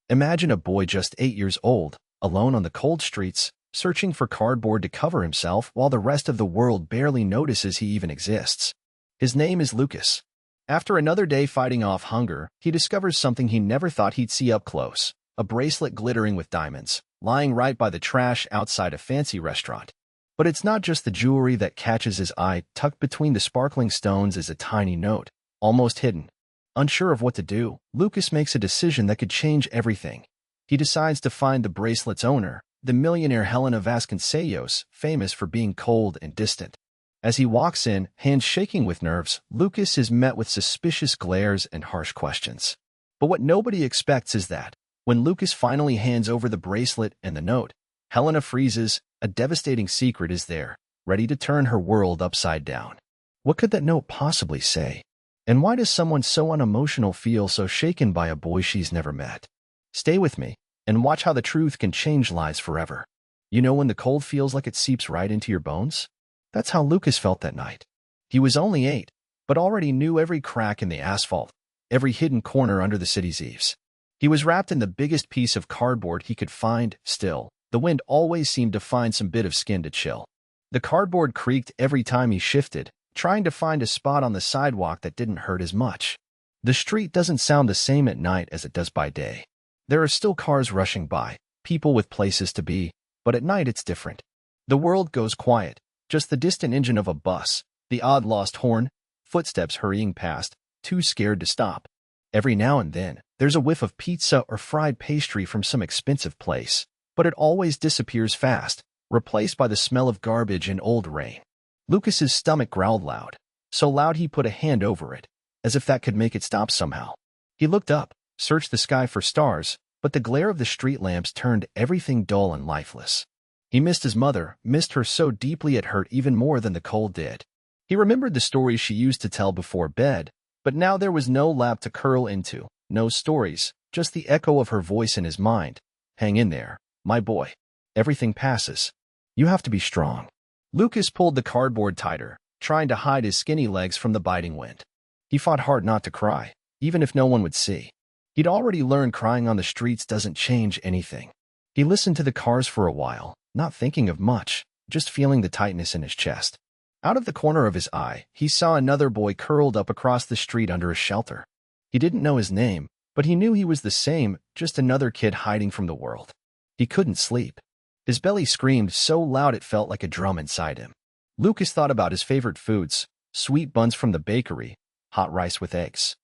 Imagine a boy just 8 years old, alone on the cold streets, searching for cardboard to cover himself while the rest of the world barely notices he even exists. His name is Lucas. After another day fighting off hunger, he discovers something he never thought he'd see up close, a bracelet glittering with diamonds, lying right by the trash outside a fancy restaurant. But it's not just the jewelry that catches his eye. Tucked between the sparkling stones is a tiny note, almost hidden. Unsure of what to do, Lucas makes a decision that could change everything. He decides to find the bracelet's owner, the millionaire Helena Vasconcellos, famous for being cold and distant. As he walks in, hands shaking with nerves, Lucas is met with suspicious glares and harsh questions. But what nobody expects is that, when Lucas finally hands over the bracelet and the note, Helena freezes. A devastating secret is there, ready to turn her world upside down. What could that note possibly say? And why does someone so unemotional feel so shaken by a boy she's never met? Stay with me, and watch how the truth can change lives forever. You know when the cold feels like it seeps right into your bones? That's how Lucas felt that night. He was only 8, but already knew every crack in the asphalt, every hidden corner under the city's eaves. He was wrapped in the biggest piece of cardboard he could find. Still, the wind always seemed to find some bit of skin to chill. The cardboard creaked every time he shifted, trying to find a spot on the sidewalk that didn't hurt as much. The street doesn't sound the same at night as it does by day. There are still cars rushing by, people with places to be, but at night it's different. The world goes quiet, just the distant engine of a bus, the odd lost horn, footsteps hurrying past, too scared to stop. Every now and then, there's a whiff of pizza or fried pastry from some expensive place, but it always disappears fast, replaced by the smell of garbage and old rain. Lucas's stomach growled loud, so loud he put a hand over it, as if that could make it stop somehow. He looked up, searched the sky for stars, but the glare of the street lamps turned everything dull and lifeless. He missed his mother, missed her so deeply it hurt even more than the cold did. He remembered the stories she used to tell before bed, but now there was no lap to curl into, no stories, just the echo of her voice in his mind. Hang in there, my boy. Everything passes. You have to be strong. Lucas pulled the cardboard tighter, trying to hide his skinny legs from the biting wind. He fought hard not to cry, even if no one would see. He'd already learned crying on the streets doesn't change anything. He listened to the cars for a while, not thinking of much, just feeling the tightness in his chest. Out of the corner of his eye, he saw another boy curled up across the street under a shelter. He didn't know his name, but he knew he was the same, just another kid hiding from the world. He couldn't sleep. His belly screamed so loud it felt like a drum inside him. Lucas thought about his favorite foods, sweet buns from the bakery, hot rice with eggs.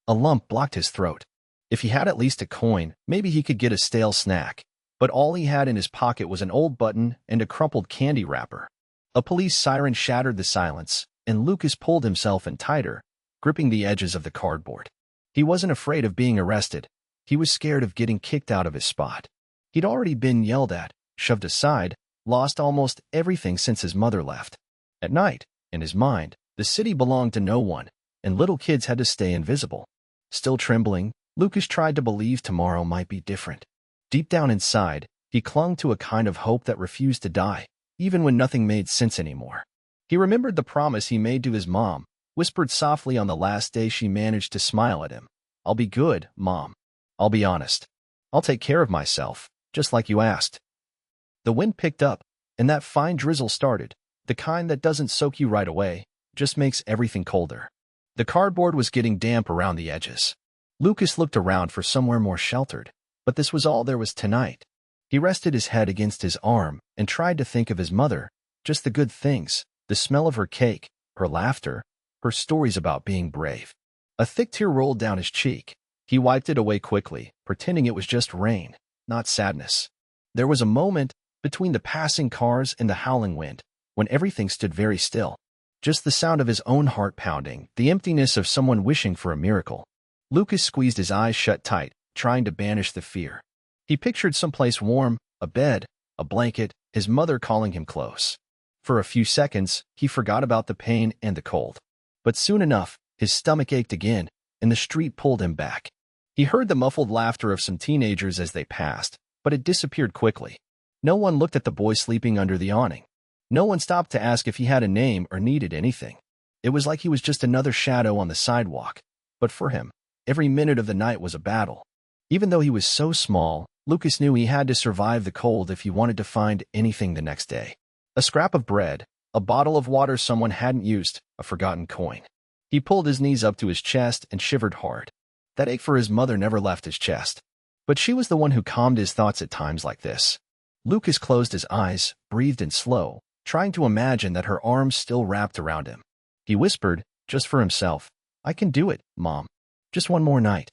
A lump blocked his throat. If he had at least a coin, maybe he could get a stale snack. But all he had in his pocket was an old button and a crumpled candy wrapper. A police siren shattered the silence, and Lucas pulled himself in tighter, gripping the edges of the cardboard. He wasn't afraid of being arrested. He was scared of getting kicked out of his spot. He'd already been yelled at, shoved aside, lost almost everything since his mother left. At night, in his mind, the city belonged to no one, and little kids had to stay invisible. Still trembling, Lucas tried to believe tomorrow might be different. Deep down inside, he clung to a kind of hope that refused to die, even when nothing made sense anymore. He remembered the promise he made to his mom, whispered softly on the last day she managed to smile at him. "I'll be good, Mom. I'll be honest. I'll take care of myself, just like you asked." The wind picked up, and that fine drizzle started, the kind that doesn't soak you right away, just makes everything colder. The cardboard was getting damp around the edges. Lucas looked around for somewhere more sheltered, but this was all there was tonight. He rested his head against his arm and tried to think of his mother, just the good things, the smell of her cake, her laughter, her stories about being brave. A thick tear rolled down his cheek. He wiped it away quickly, pretending it was just rain, not sadness. There was a moment, between the passing cars and the howling wind, when everything stood very still. Just the sound of his own heart pounding, the emptiness of someone wishing for a miracle. Lucas squeezed his eyes shut tight, trying to banish the fear. He pictured someplace warm, a bed, a blanket, his mother calling him close. For a few seconds, he forgot about the pain and the cold. But soon enough, his stomach ached again, and the street pulled him back. He heard the muffled laughter of some teenagers as they passed, but it disappeared quickly. No one looked at the boy sleeping under the awning. No one stopped to ask if he had a name or needed anything. It was like he was just another shadow on the sidewalk. But for him, every minute of the night was a battle. Even though he was so small, Lucas knew he had to survive the cold if he wanted to find anything the next day. A scrap of bread, a bottle of water someone hadn't used, a forgotten coin. He pulled his knees up to his chest and shivered hard. That ache for his mother never left his chest. But she was the one who calmed his thoughts at times like this. Lucas closed his eyes, breathed in slow, trying to imagine that her arms still wrapped around him. He whispered, just for himself, "I can do it, Mom. Just one more night.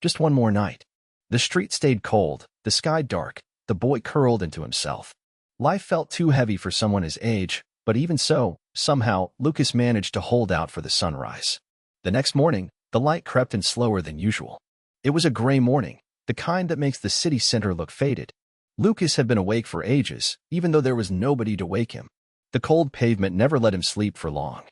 Just one more night." The street stayed cold, the sky dark, the boy curled into himself. Life felt too heavy for someone his age, but even so, somehow, Lucas managed to hold out for the sunrise. The next morning, the light crept in slower than usual. It was a gray morning, the kind that makes the city center look faded. Lucas had been awake for ages, even though there was nobody to wake him. The cold pavement never let him sleep for long.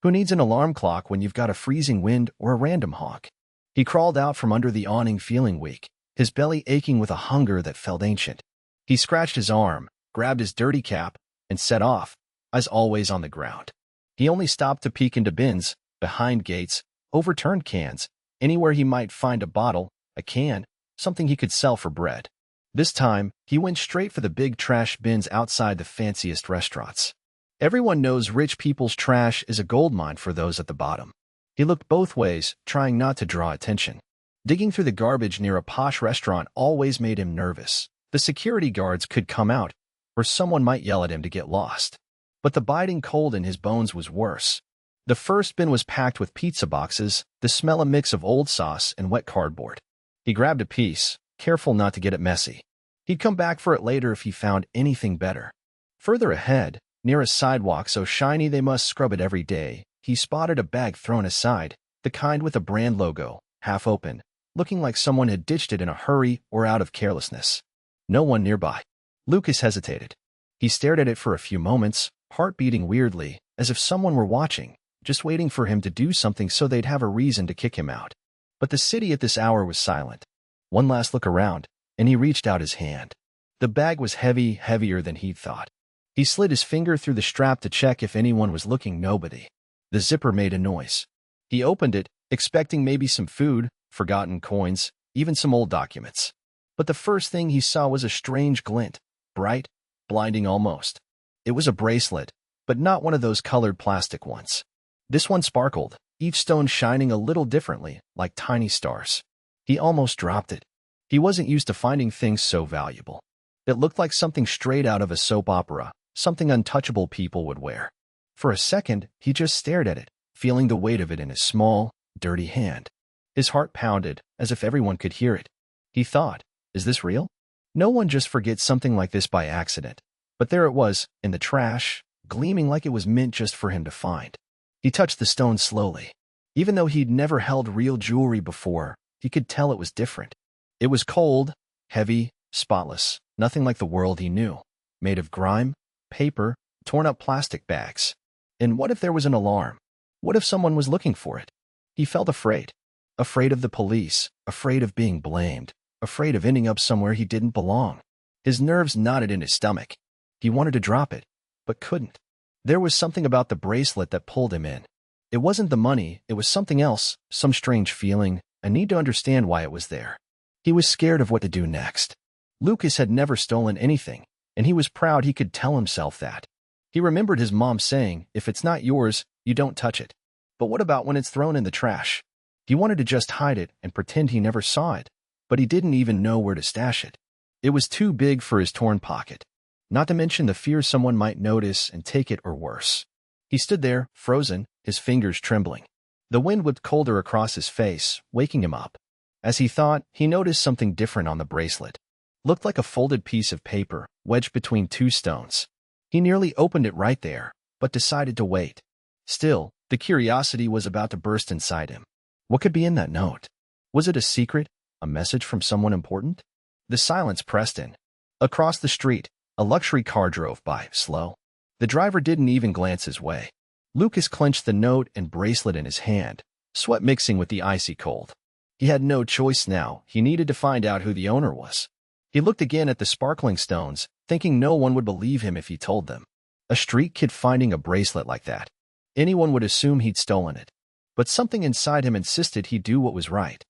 Who needs an alarm clock when you've got a freezing wind or a random honk? He crawled out from under the awning feeling weak, his belly aching with a hunger that felt ancient. He scratched his arm, grabbed his dirty cap, and set off, eyes always on the ground. He only stopped to peek into bins, behind gates, overturned cans, anywhere he might find a bottle, a can, something he could sell for bread. This time, he went straight for the big trash bins outside the fanciest restaurants. Everyone knows rich people's trash is a goldmine for those at the bottom. He looked both ways, trying not to draw attention. Digging through the garbage near a posh restaurant always made him nervous. The security guards could come out, or someone might yell at him to get lost. But the biting cold in his bones was worse. The first bin was packed with pizza boxes, the smell a mix of old sauce and wet cardboard. He grabbed a piece, careful not to get it messy. He'd come back for it later if he found anything better. Further ahead, near a sidewalk so shiny they must scrub it every day, he spotted a bag thrown aside, the kind with a brand logo, half open, looking like someone had ditched it in a hurry or out of carelessness. No one nearby. Lucas hesitated. He stared at it for a few moments, heart beating weirdly, as if someone were watching, just waiting for him to do something so they'd have a reason to kick him out. But the city at this hour was silent. One last look around, and he reached out his hand. The bag was heavy, heavier than he'd thought. He slid his finger through the strap to check if anyone was looking. Nobody. The zipper made a noise. He opened it, expecting maybe some food, forgotten coins, even some old documents. But the first thing he saw was a strange glint, bright, blinding almost. It was a bracelet, but not one of those colored plastic ones. This one sparkled, each stone shining a little differently, like tiny stars. He almost dropped it. He wasn't used to finding things so valuable. It looked like something straight out of a soap opera, something untouchable people would wear. For a second, he just stared at it, feeling the weight of it in his small, dirty hand. His heart pounded, as if everyone could hear it. He thought, is this real? No one just forgets something like this by accident. But there it was, in the trash, gleaming like it was meant just for him to find. He touched the stone slowly. Even though he'd never held real jewelry before, he could tell it was different. It was cold, heavy, spotless, nothing like the world he knew. Made of grime, paper, torn-up plastic bags. And what if there was an alarm? What if someone was looking for it? He felt afraid. Afraid of the police, afraid of being blamed, afraid of ending up somewhere he didn't belong. His nerves knotted in his stomach. He wanted to drop it, but couldn't. There was something about the bracelet that pulled him in. It wasn't the money, it was something else, some strange feeling, a need to understand why it was there. He was scared of what to do next. Lucas had never stolen anything, and he was proud he could tell himself that. He remembered his mom saying, if it's not yours, you don't touch it. But what about when it's thrown in the trash? He wanted to just hide it and pretend he never saw it, but he didn't even know where to stash it. It was too big for his torn pocket. Not to mention the fear someone might notice and take it or worse. He stood there, frozen, his fingers trembling. The wind whipped colder across his face, waking him up. As he thought, he noticed something different on the bracelet. Looked like a folded piece of paper, wedged between two stones. He nearly opened it right there, but decided to wait. Still, the curiosity was about to burst inside him. What could be in that note? Was it a secret, a message from someone important? The silence pressed in. Across the street, a luxury car drove by, slow. The driver didn't even glance his way. Lucas clenched the note and bracelet in his hand, sweat mixing with the icy cold. He had no choice now. He needed to find out who the owner was. He looked again at the sparkling stones, thinking no one would believe him if he told them. A street kid finding a bracelet like that. Anyone would assume he'd stolen it. But something inside him insisted he do what was right.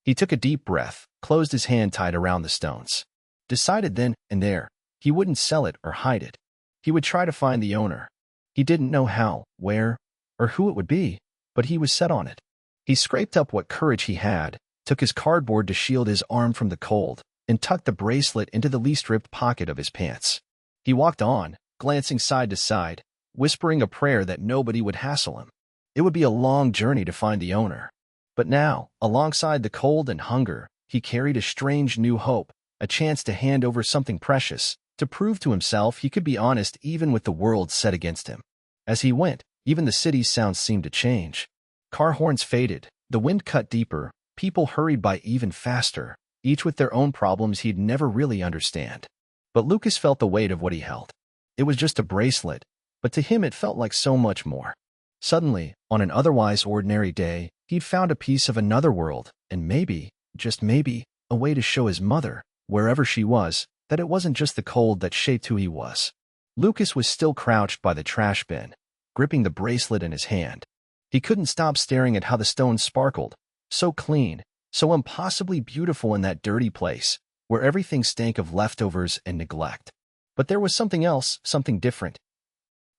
He took a deep breath, closed his hand tight around the stones. Decided then and there, he wouldn't sell it or hide it. He would try to find the owner. He didn't know how, where, or who it would be, but he was set on it. He scraped up what courage he had, took his cardboard to shield his arm from the cold, and tucked the bracelet into the least ripped pocket of his pants. He walked on, glancing side to side, whispering a prayer that nobody would hassle him. It would be a long journey to find the owner. But now, alongside the cold and hunger, he carried a strange new hope, a chance to hand over something precious, to prove to himself he could be honest even with the world set against him. As he went, even the city's sounds seemed to change. Car horns faded, the wind cut deeper, people hurried by even faster, each with their own problems he'd never really understand. But Lucas felt the weight of what he held. It was just a bracelet, but to him it felt like so much more. Suddenly, on an otherwise ordinary day, he'd found a piece of another world, and maybe, just maybe, a way to show his mother, wherever she was, that it wasn't just the cold that shaped who he was. Lucas was still crouched by the trash bin, gripping the bracelet in his hand. He couldn't stop staring at how the stones sparkled, so clean, so impossibly beautiful in that dirty place, where everything stank of leftovers and neglect. But there was something else, something different.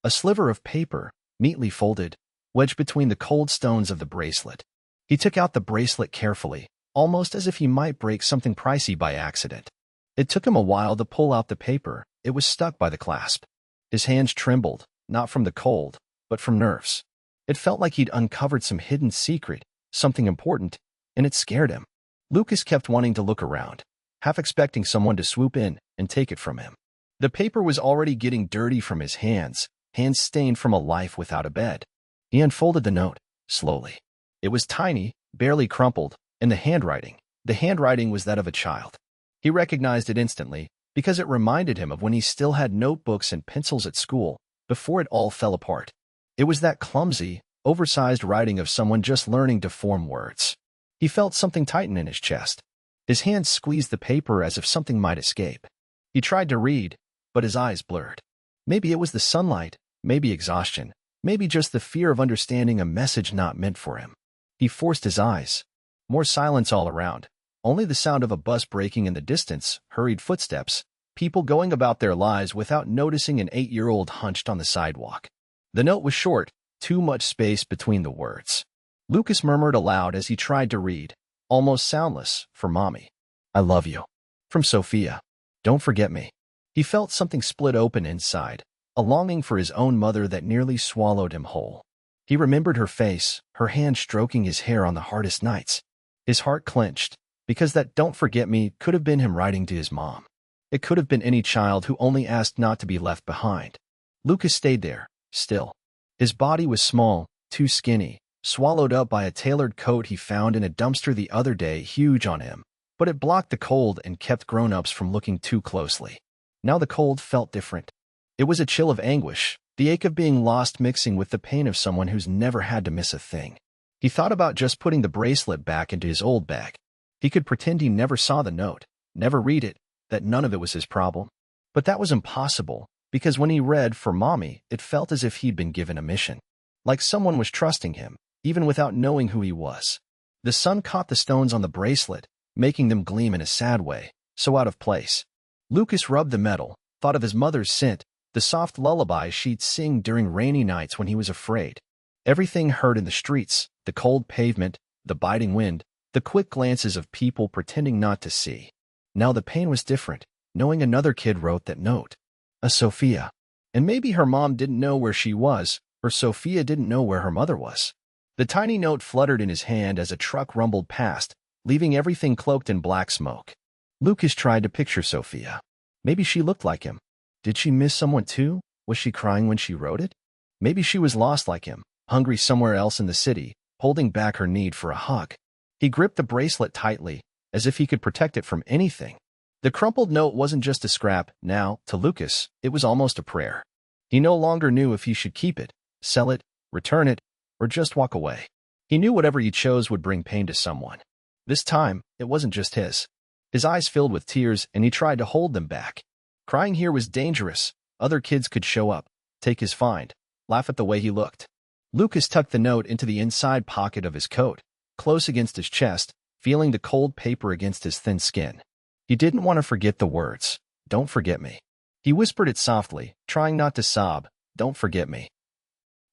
A sliver of paper, neatly folded, wedged between the cold stones of the bracelet. He took out the bracelet carefully, almost as if he might break something pricey by accident. It took him a while to pull out the paper. It was stuck by the clasp. His hands trembled, not from the cold, but from nerves. It felt like he'd uncovered some hidden secret, something important, and it scared him. Lucas kept wanting to look around, half expecting someone to swoop in and take it from him. The paper was already getting dirty from his hands stained from a life without a bed. He unfolded the note, slowly. It was tiny, barely crumpled, and the handwriting was that of a child. He recognized it instantly, because it reminded him of when he still had notebooks and pencils at school, before it all fell apart. It was that clumsy, oversized writing of someone just learning to form words. He felt something tighten in his chest. His hands squeezed the paper as if something might escape. He tried to read, but his eyes blurred. Maybe it was the sunlight, maybe exhaustion, maybe just the fear of understanding a message not meant for him. He forced his eyes. More silence all around. Only the sound of a bus braking in the distance, hurried footsteps, people going about their lives without noticing an 8-year-old hunched on the sidewalk. The note was short, too much space between the words. Lucas murmured aloud as he tried to read, almost soundless, for Mommy. I love you. From Sophia. Don't forget me. He felt something split open inside, a longing for his own mother that nearly swallowed him whole. He remembered her face, her hand stroking his hair on the hardest nights. His heart clenched, because that don't forget me could have been him writing to his mom. It could have been any child who only asked not to be left behind. Lucas stayed there, still. His body was small, too skinny, swallowed up by a tailored coat he found in a dumpster the other day, huge on him, but it blocked the cold and kept grown-ups from looking too closely. Now the cold felt different. It was a chill of anguish, the ache of being lost mixing with the pain of someone who's never had to miss a thing. He thought about just putting the bracelet back into his old bag. He could pretend he never saw the note, never read it, that none of it was his problem. But that was impossible, because when he read for Mommy, it felt as if he'd been given a mission. Like someone was trusting him, even without knowing who he was. The sun caught the stones on the bracelet, making them gleam in a sad way, so out of place. Lucas rubbed the metal, thought of his mother's scent, the soft lullaby she'd sing during rainy nights when he was afraid. Everything heard in the streets, the cold pavement, the biting wind, the quick glances of people pretending not to see. Now the pain was different, knowing another kid wrote that note. A Sophia. And maybe her mom didn't know where she was, or Sophia didn't know where her mother was. The tiny note fluttered in his hand as a truck rumbled past, leaving everything cloaked in black smoke. Lucas tried to picture Sophia. Maybe she looked like him. Did she miss someone too? Was she crying when she wrote it? Maybe she was lost like him, hungry somewhere else in the city, holding back her need for a hug. He gripped the bracelet tightly, as if he could protect it from anything. The crumpled note wasn't just a scrap. Now, to Lucas, it was almost a prayer. He no longer knew if he should keep it, sell it, return it, or just walk away. He knew whatever he chose would bring pain to someone. This time, it wasn't just his. His eyes filled with tears, and he tried to hold them back. Crying here was dangerous. Other kids could show up, take his find, laugh at the way he looked. Lucas tucked the note into the inside pocket of his coat, close against his chest, feeling the cold paper against his thin skin. He didn't want to forget the words, "Don't forget me." He whispered it softly, trying not to sob, "Don't forget me."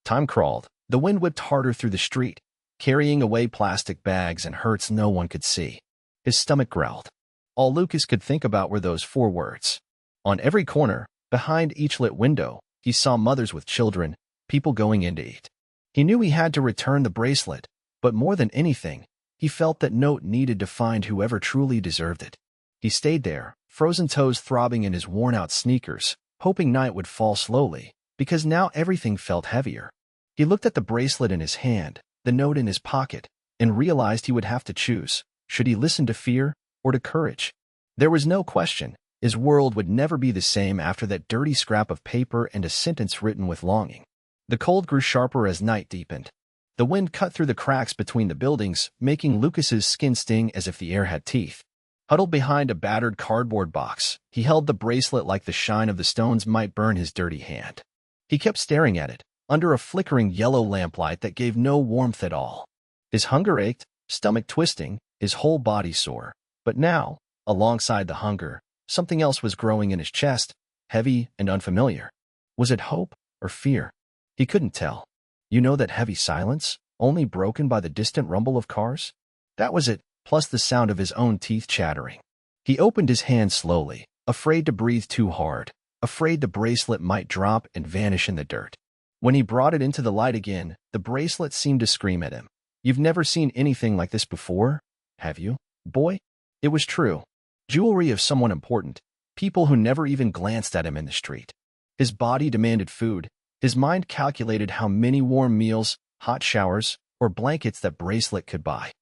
Time crawled. The wind whipped harder through the street, carrying away plastic bags and hurts no one could see. His stomach growled. All Lucas could think about were those 4 words. On every corner, behind each lit window, he saw mothers with children, people going in to eat. He knew he had to return the bracelet, but more than anything, he felt that note needed to find whoever truly deserved it. He stayed there, frozen toes throbbing in his worn-out sneakers, hoping night would fall slowly, because now everything felt heavier. He looked at the bracelet in his hand, the note in his pocket, and realized he would have to choose. Should he listen to fear or to courage? There was no question. His world would never be the same after that dirty scrap of paper and a sentence written with longing. The cold grew sharper as night deepened. The wind cut through the cracks between the buildings, making Lucas's skin sting as if the air had teeth. Huddled behind a battered cardboard box, he held the bracelet like the shine of the stones might burn his dirty hand. He kept staring at it, under a flickering yellow lamplight that gave no warmth at all. His hunger ached, stomach twisting, his whole body sore. But now, alongside the hunger, something else was growing in his chest, heavy and unfamiliar. Was it hope or fear? He couldn't tell. You know that heavy silence, only broken by the distant rumble of cars? That was it, plus the sound of his own teeth chattering. He opened his hand slowly, afraid to breathe too hard, afraid the bracelet might drop and vanish in the dirt. When he brought it into the light again, the bracelet seemed to scream at him. "You've never seen anything like this before, have you, boy?" It was true. Jewelry of someone important, people who never even glanced at him in the street. His body demanded food. His mind calculated how many warm meals, hot showers, or blankets that bracelet could buy.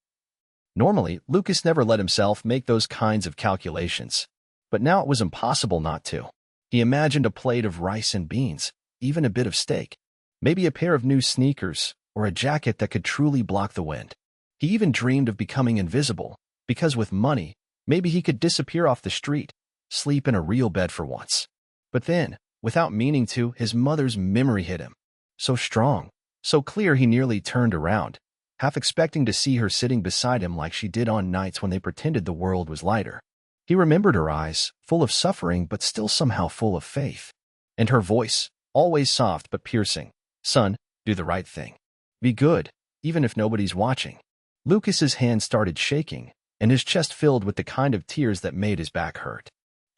Normally, Lucas never let himself make those kinds of calculations. But now it was impossible not to. He imagined a plate of rice and beans, even a bit of steak. Maybe a pair of new sneakers, or a jacket that could truly block the wind. He even dreamed of becoming invisible, because with money, maybe he could disappear off the street, sleep in a real bed for once. But then, without meaning to, his mother's memory hit him. So strong, so clear he nearly turned around, half expecting to see her sitting beside him like she did on nights when they pretended the world was lighter. He remembered her eyes, full of suffering but still somehow full of faith. And her voice, always soft but piercing. "Son, do the right thing. Be good, even if nobody's watching." Lucas's hand started shaking, and his chest filled with the kind of tears that made his back hurt.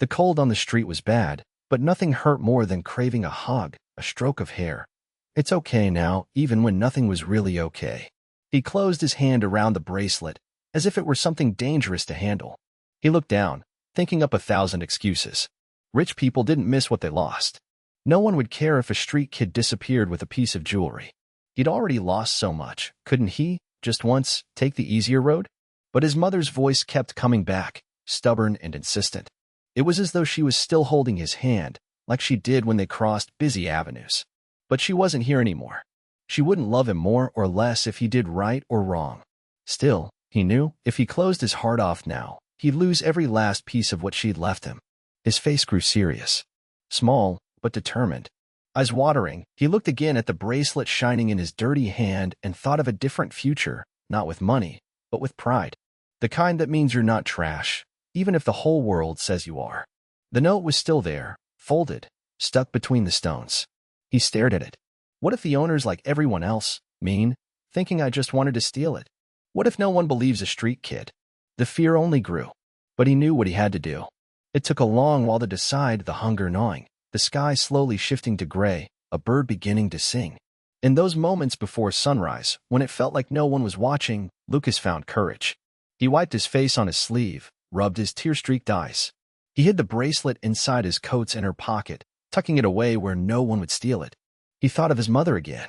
The cold on the street was bad, but nothing hurt more than craving a hug, a stroke of hair. It's okay now, even when nothing was really okay. He closed his hand around the bracelet, as if it were something dangerous to handle. He looked down, thinking up 1,000 excuses. Rich people didn't miss what they lost. No one would care if a street kid disappeared with a piece of jewelry. He'd already lost so much. Couldn't he, just once, take the easier road? But his mother's voice kept coming back, stubborn and insistent. It was as though she was still holding his hand, like she did when they crossed busy avenues. But she wasn't here anymore. She wouldn't love him more or less if he did right or wrong. Still, he knew, if he closed his heart off now, he'd lose every last piece of what she'd left him. His face grew serious. Small, but determined. Eyes watering, he looked again at the bracelet shining in his dirty hand and thought of a different future, not with money, but with pride. The kind that means you're not trash, even if the whole world says you are. The note was still there, folded, stuck between the stones. He stared at it. What if the owner's like everyone else, mean, thinking I just wanted to steal it? What if no one believes a street kid? The fear only grew. But he knew what he had to do. It took a long while to decide, the hunger gnawing, the sky slowly shifting to gray, a bird beginning to sing. In those moments before sunrise, when it felt like no one was watching, Lucas found courage. He wiped his face on his sleeve, rubbed his tear-streaked eyes. He hid the bracelet inside his coat's inner pocket, tucking it away where no one would steal it. He thought of his mother again,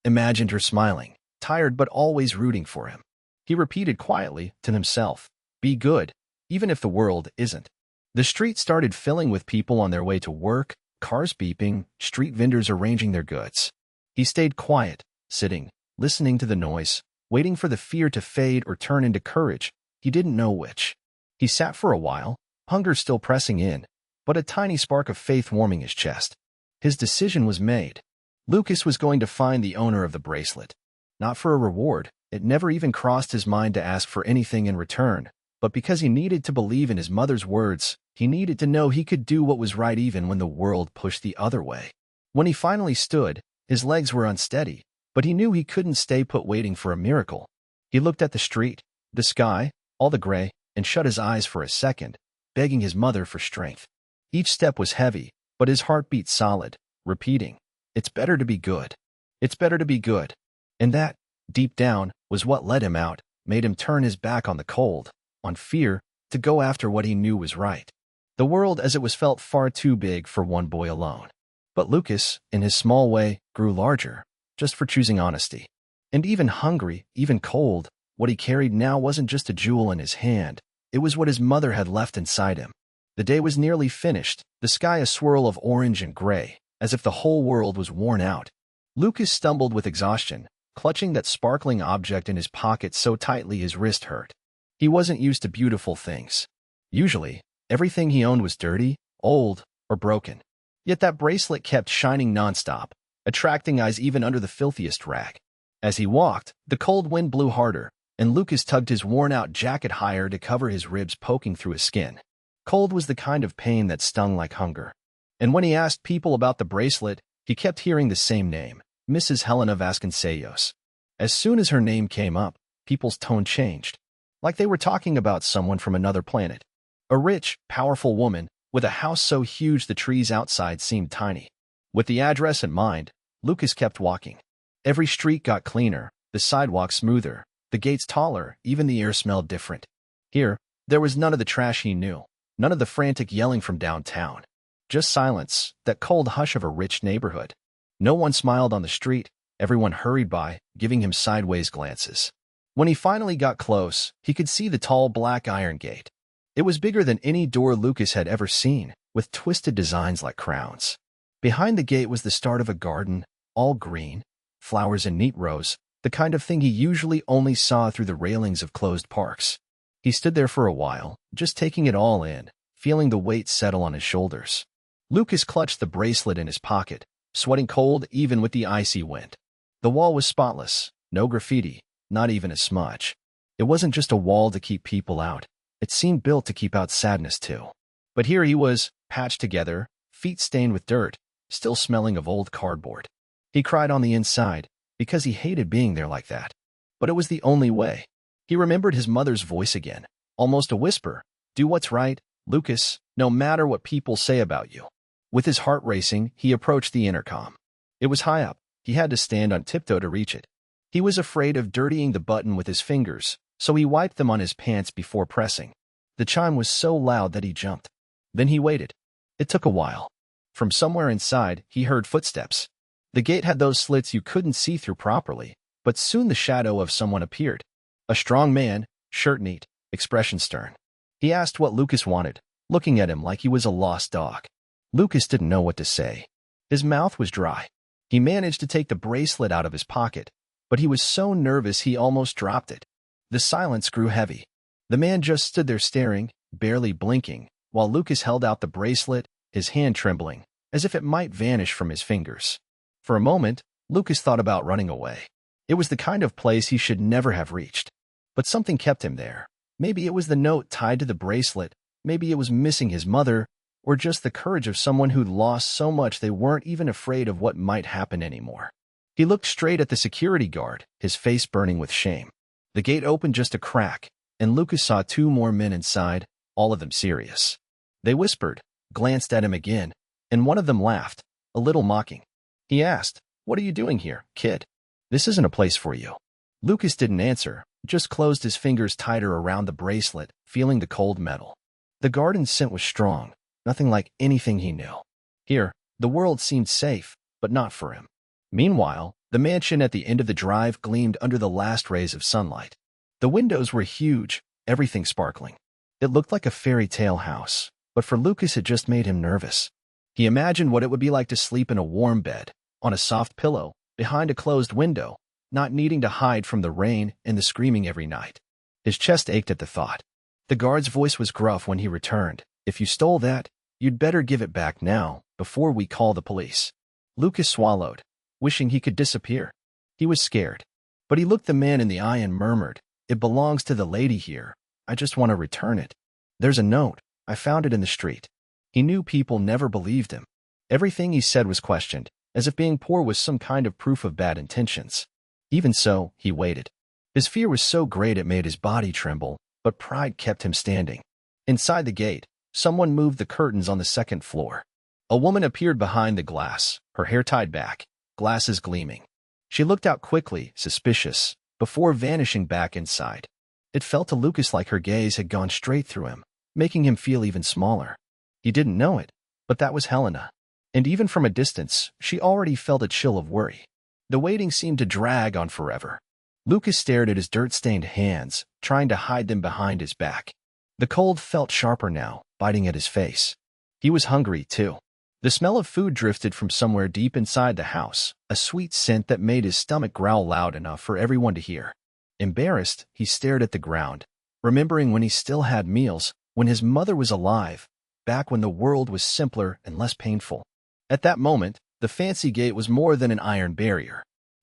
imagined her smiling, tired but always rooting for him. He repeated quietly to himself, "Be good, even if the world isn't." The street started filling with people on their way to work, cars beeping, street vendors arranging their goods. He stayed quiet, sitting, listening to the noise, waiting for the fear to fade or turn into courage. He didn't know which. He sat for a while, hunger still pressing in, but a tiny spark of faith warming his chest. His decision was made. Lucas was going to find the owner of the bracelet. Not for a reward, It never even crossed his mind to ask for anything in return, but because he needed to believe in his mother's words, he needed to know he could do what was right even when the world pushed the other way. When he finally stood, his legs were unsteady, but he knew he couldn't stay put waiting for a miracle. He looked at the street, the sky, all the gray, and shut his eyes for a second, begging his mother for strength. Each step was heavy, but his heart beat solid, repeating, "It's better to be good. It's better to be good." And that, deep down, was what led him out, made him turn his back on the cold, on fear, to go after what he knew was right. The world as it was felt far too big for one boy alone. But Lucas, in his small way, grew larger, just for choosing honesty. And even hungry, even cold, what he carried now wasn't just a jewel in his hand, it was what his mother had left inside him. The day was nearly finished, the sky a swirl of orange and gray, as if the whole world was worn out. Lucas stumbled with exhaustion, clutching that sparkling object in his pocket so tightly his wrist hurt. He wasn't used to beautiful things. Usually, everything he owned was dirty, old, or broken. Yet that bracelet kept shining nonstop, attracting eyes even under the filthiest rag. As he walked, the cold wind blew harder, and Lucas tugged his worn-out jacket higher to cover his ribs poking through his skin. Cold was the kind of pain that stung like hunger. And when he asked people about the bracelet, he kept hearing the same name, Mrs. Helena Vasconcellos. As soon as her name came up, people's tone changed, like they were talking about someone from another planet. A rich, powerful woman, with a house so huge the trees outside seemed tiny. With the address in mind, Lucas kept walking. Every street got cleaner, the sidewalks smoother, the gates taller, even the air smelled different. Here, there was none of the trash he knew, none of the frantic yelling from downtown. Just silence, that cold hush of a rich neighborhood. No one smiled on the street, everyone hurried by, giving him sideways glances. When he finally got close, he could see the tall black iron gate. It was bigger than any door Lucas had ever seen, with twisted designs like crowns. Behind the gate was the start of a garden, all green, flowers in neat rows, the kind of thing he usually only saw through the railings of closed parks. He stood there for a while, just taking it all in, feeling the weight settle on his shoulders. Lucas clutched the bracelet in his pocket, sweating cold even with the icy wind. The wall was spotless, no graffiti, not even a smudge. It wasn't just a wall to keep people out. It seemed built to keep out sadness too. But here he was, patched together, feet stained with dirt, still smelling of old cardboard. He cried on the inside, because he hated being there like that. But it was the only way. He remembered his mother's voice again, almost a whisper. "Do what's right, Lucas, no matter what people say about you." With his heart racing, he approached the intercom. It was high up. He had to stand on tiptoe to reach it. He was afraid of dirtying the button with his fingers, so he wiped them on his pants before pressing. The chime was so loud that he jumped. Then he waited. It took a while. From somewhere inside, he heard footsteps. The gate had those slits you couldn't see through properly, but soon the shadow of someone appeared. A strong man, shirt neat, expression stern. He asked what Lucas wanted, looking at him like he was a lost dog. Lucas didn't know what to say. His mouth was dry. He managed to take the bracelet out of his pocket, but he was so nervous he almost dropped it. The silence grew heavy. The man just stood there staring, barely blinking, while Lucas held out the bracelet, his hand trembling, as if it might vanish from his fingers. For a moment, Lucas thought about running away. It was the kind of place he should never have reached. But something kept him there. Maybe it was the note tied to the bracelet, maybe it was missing his mother, or just the courage of someone who'd lost so much they weren't even afraid of what might happen anymore. He looked straight at the security guard, his face burning with shame. The gate opened just a crack, and Lucas saw two more men inside, all of them serious. They whispered, glanced at him again, and one of them laughed, a little mocking. He asked, "What are you doing here, kid? This isn't a place for you." Lucas didn't answer, just closed his fingers tighter around the bracelet, feeling the cold metal. The garden scent was strong, nothing like anything he knew. Here, the world seemed safe, but not for him. Meanwhile, the mansion at the end of the drive gleamed under the last rays of sunlight. The windows were huge, everything sparkling. It looked like a fairy tale house, but for Lucas it just made him nervous. He imagined what it would be like to sleep in a warm bed, on a soft pillow, behind a closed window, not needing to hide from the rain and the screaming every night. His chest ached at the thought. The guard's voice was gruff when he returned. "If you stole that, you'd better give it back now, before we call the police." Lucas swallowed, wishing he could disappear. He was scared. But he looked the man in the eye and murmured, "It belongs to the lady here. I just want to return it. There's a note. I found it in the street." He knew people never believed him. Everything he said was questioned, as if being poor was some kind of proof of bad intentions. Even so, he waited. His fear was so great it made his body tremble, but pride kept him standing. Inside the gate, someone moved the curtains on the second floor. A woman appeared behind the glass, her hair tied back, glasses gleaming. She looked out quickly, suspicious, before vanishing back inside. It felt to Lucas like her gaze had gone straight through him, making him feel even smaller. He didn't know it, but that was Helena. And even from a distance, she already felt a chill of worry. The waiting seemed to drag on forever. Lucas stared at his dirt-stained hands, trying to hide them behind his back. The cold felt sharper now, biting at his face. He was hungry, too. The smell of food drifted from somewhere deep inside the house, a sweet scent that made his stomach growl loud enough for everyone to hear. Embarrassed, he stared at the ground, remembering when he still had meals, when his mother was alive, back when the world was simpler and less painful. At that moment, the fancy gate was more than an iron barrier.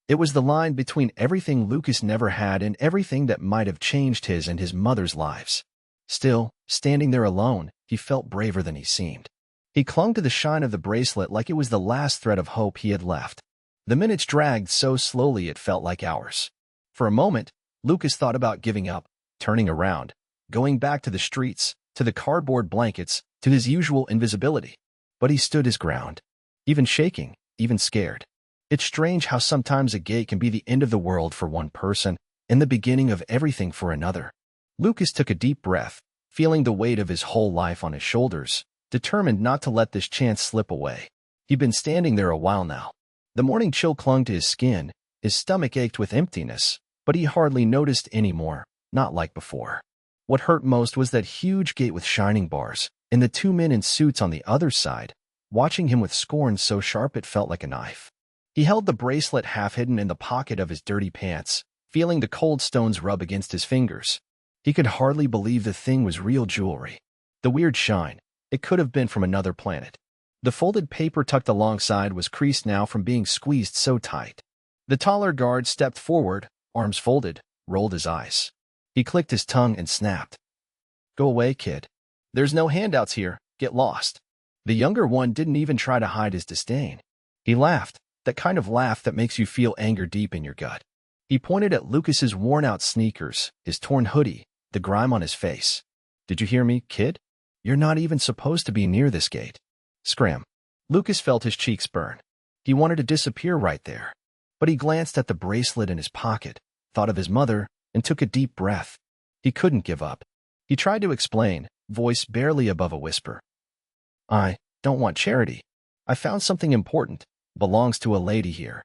It was the line between everything Lucas never had and everything that might have changed his and his mother's lives. Still, standing there alone, he felt braver than he seemed. He clung to the shine of the bracelet like it was the last thread of hope he had left. The minutes dragged so slowly it felt like hours. For a moment, Lucas thought about giving up, turning around, going back to the streets, to the cardboard blankets, to his usual invisibility. But he stood his ground, even shaking, even scared. It's strange how sometimes a gate can be the end of the world for one person and the beginning of everything for another. Lucas took a deep breath, feeling the weight of his whole life on his shoulders, determined not to let this chance slip away. He'd been standing there a while now. The morning chill clung to his skin, his stomach ached with emptiness, but he hardly noticed anymore, not like before. What hurt most was that huge gate with shining bars, and the two men in suits on the other side, watching him with scorn so sharp it felt like a knife. He held the bracelet half hidden in the pocket of his dirty pants, feeling the cold stones rub against his fingers. He could hardly believe the thing was real jewelry. The weird shine, it could have been from another planet. The folded paper tucked alongside was creased now from being squeezed so tight. The taller guard stepped forward, arms folded, rolled his eyes. He clicked his tongue and snapped. "Go away, kid. There's no handouts here. Get lost." The younger one didn't even try to hide his disdain. He laughed, that kind of laugh that makes you feel anger deep in your gut. He pointed at Lucas's worn-out sneakers, his torn hoodie, the grime on his face. "Did you hear me, kid? You're not even supposed to be near this gate." Scram. Lucas felt his cheeks burn. He wanted to disappear right there. But he glanced at the bracelet in his pocket, thought of his mother, and took a deep breath. He couldn't give up. He tried to explain, voice barely above a whisper. "I don't want charity. I found something important. Belongs to a lady here.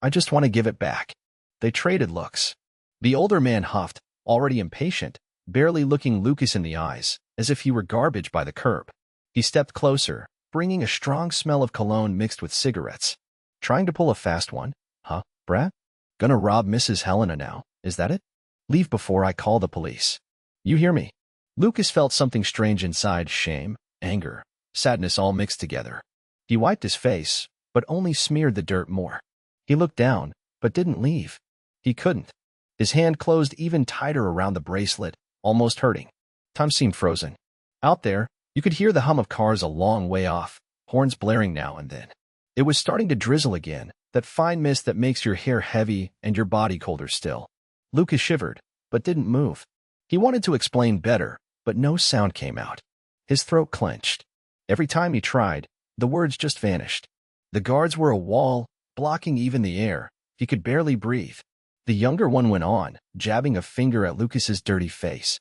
I just want to give it back." They traded looks. The older man huffed, already impatient, barely looking Lucas in the eyes, as if he were garbage by the curb. He stepped closer, bringing a strong smell of cologne mixed with cigarettes. "Trying to pull a fast one, huh, Brad? Gonna rob Mrs. Helena now, is that it? Leave before I call the police. You hear me?" Lucas felt something strange inside, shame, anger, sadness all mixed together. He wiped his face, but only smeared the dirt more. He looked down, but didn't leave. He couldn't. His hand closed even tighter around the bracelet, almost hurting. Time seemed frozen. Out there, you could hear the hum of cars a long way off, horns blaring now and then. It was starting to drizzle again, that fine mist that makes your hair heavy and your body colder still. Lucas shivered, but didn't move. He wanted to explain better, but no sound came out. His throat clenched. Every time he tried, the words just vanished. The guards were a wall, blocking even the air. He could barely breathe. The younger one went on, jabbing a finger at Lucas's dirty face.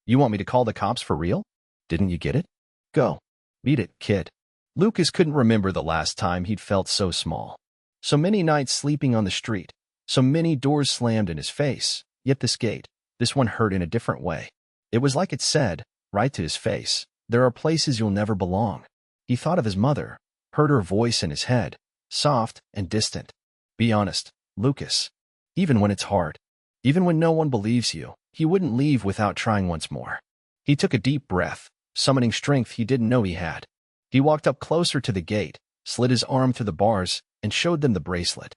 "You want me to call the cops for real? Didn't you get it? Go. Beat it, kid." Lucas couldn't remember the last time he'd felt so small. So many nights sleeping on the street, so many doors slammed in his face, yet this gate, this one hurt in a different way. It was like it said, right to his face, "There are places you'll never belong." He thought of his mother, heard her voice in his head, soft and distant. "Be honest, Lucas. Even when it's hard, even when no one believes you," he wouldn't leave without trying once more. He took a deep breath, summoning strength he didn't know he had. He walked up closer to the gate, slid his arm through the bars, and showed them the bracelet.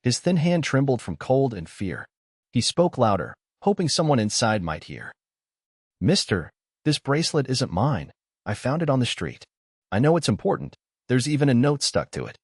His thin hand trembled from cold and fear. He spoke louder, hoping someone inside might hear. "Mister, this bracelet isn't mine. I found it on the street. I know it's important. There's even a note stuck to it.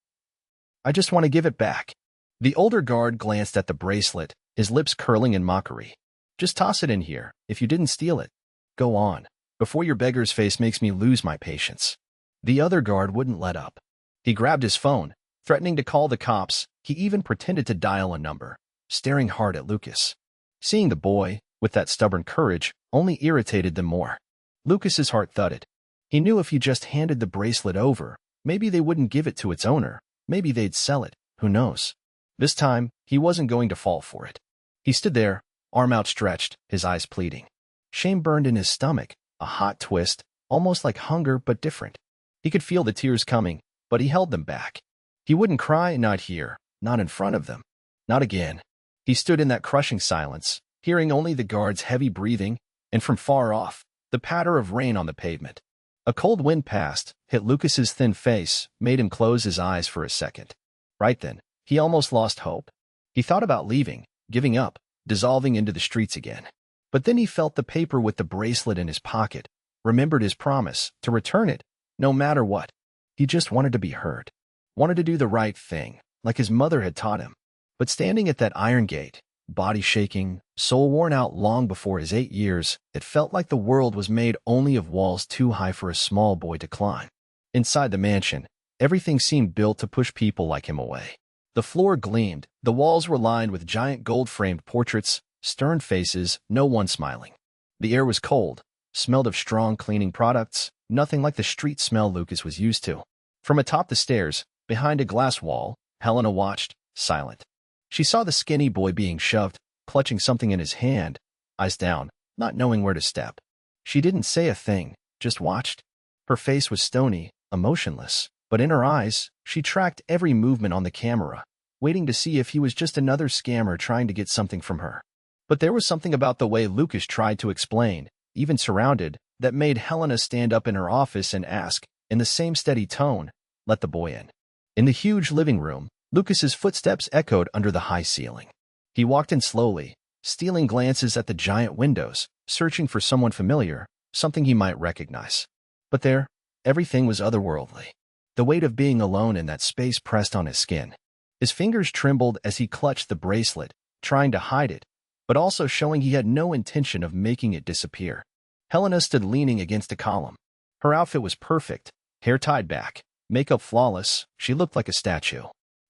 I just want to give it back." The older guard glanced at the bracelet, his lips curling in mockery. "Just toss it in here, if you didn't steal it. Go on, before your beggar's face makes me lose my patience." The other guard wouldn't let up. He grabbed his phone, threatening to call the cops. He even pretended to dial a number, staring hard at Lucas. Seeing the boy, with that stubborn courage, only irritated them more. Lucas's heart thudded. He knew if he just handed the bracelet over, maybe they wouldn't give it to its owner. Maybe they'd sell it, who knows. This time, he wasn't going to fall for it. He stood there, arm outstretched, his eyes pleading. Shame burned in his stomach, a hot twist, almost like hunger but different. He could feel the tears coming, but he held them back. He wouldn't cry, not here, not in front of them. Not again. He stood in that crushing silence, hearing only the guard's heavy breathing, and from far off, the patter of rain on the pavement. A cold wind passed, hit Lucas's thin face, made him close his eyes for a second. Right then, he almost lost hope. He thought about leaving, giving up, dissolving into the streets again. But then he felt the paper with the bracelet in his pocket, remembered his promise to return it, no matter what. He just wanted to be heard. Wanted to do the right thing, like his mother had taught him. But standing at that iron gate, body shaking, soul worn out long before his 8 years, it felt like the world was made only of walls too high for a small boy to climb. Inside the mansion, everything seemed built to push people like him away. The floor gleamed, the walls were lined with giant gold-framed portraits, stern faces, no one smiling. The air was cold, smelled of strong cleaning products, nothing like the street smell Lucas was used to. From atop the stairs, behind a glass wall, Helena watched, silent. She saw the skinny boy being shoved, clutching something in his hand, eyes down, not knowing where to step. She didn't say a thing, just watched. Her face was stony, emotionless, but in her eyes, she tracked every movement on the camera, waiting to see if he was just another scammer trying to get something from her. But there was something about the way Lucas tried to explain, even surrounded, that made Helena stand up in her office and ask, in the same steady tone, "Let the boy in." In the huge living room, Lucas's footsteps echoed under the high ceiling. He walked in slowly, stealing glances at the giant windows, searching for someone familiar, something he might recognize. But there, everything was otherworldly. The weight of being alone in that space pressed on his skin. His fingers trembled as he clutched the bracelet, trying to hide it, but also showing he had no intention of making it disappear. Helena stood leaning against a column. Her outfit was perfect, hair tied back, makeup flawless. She looked like a statue.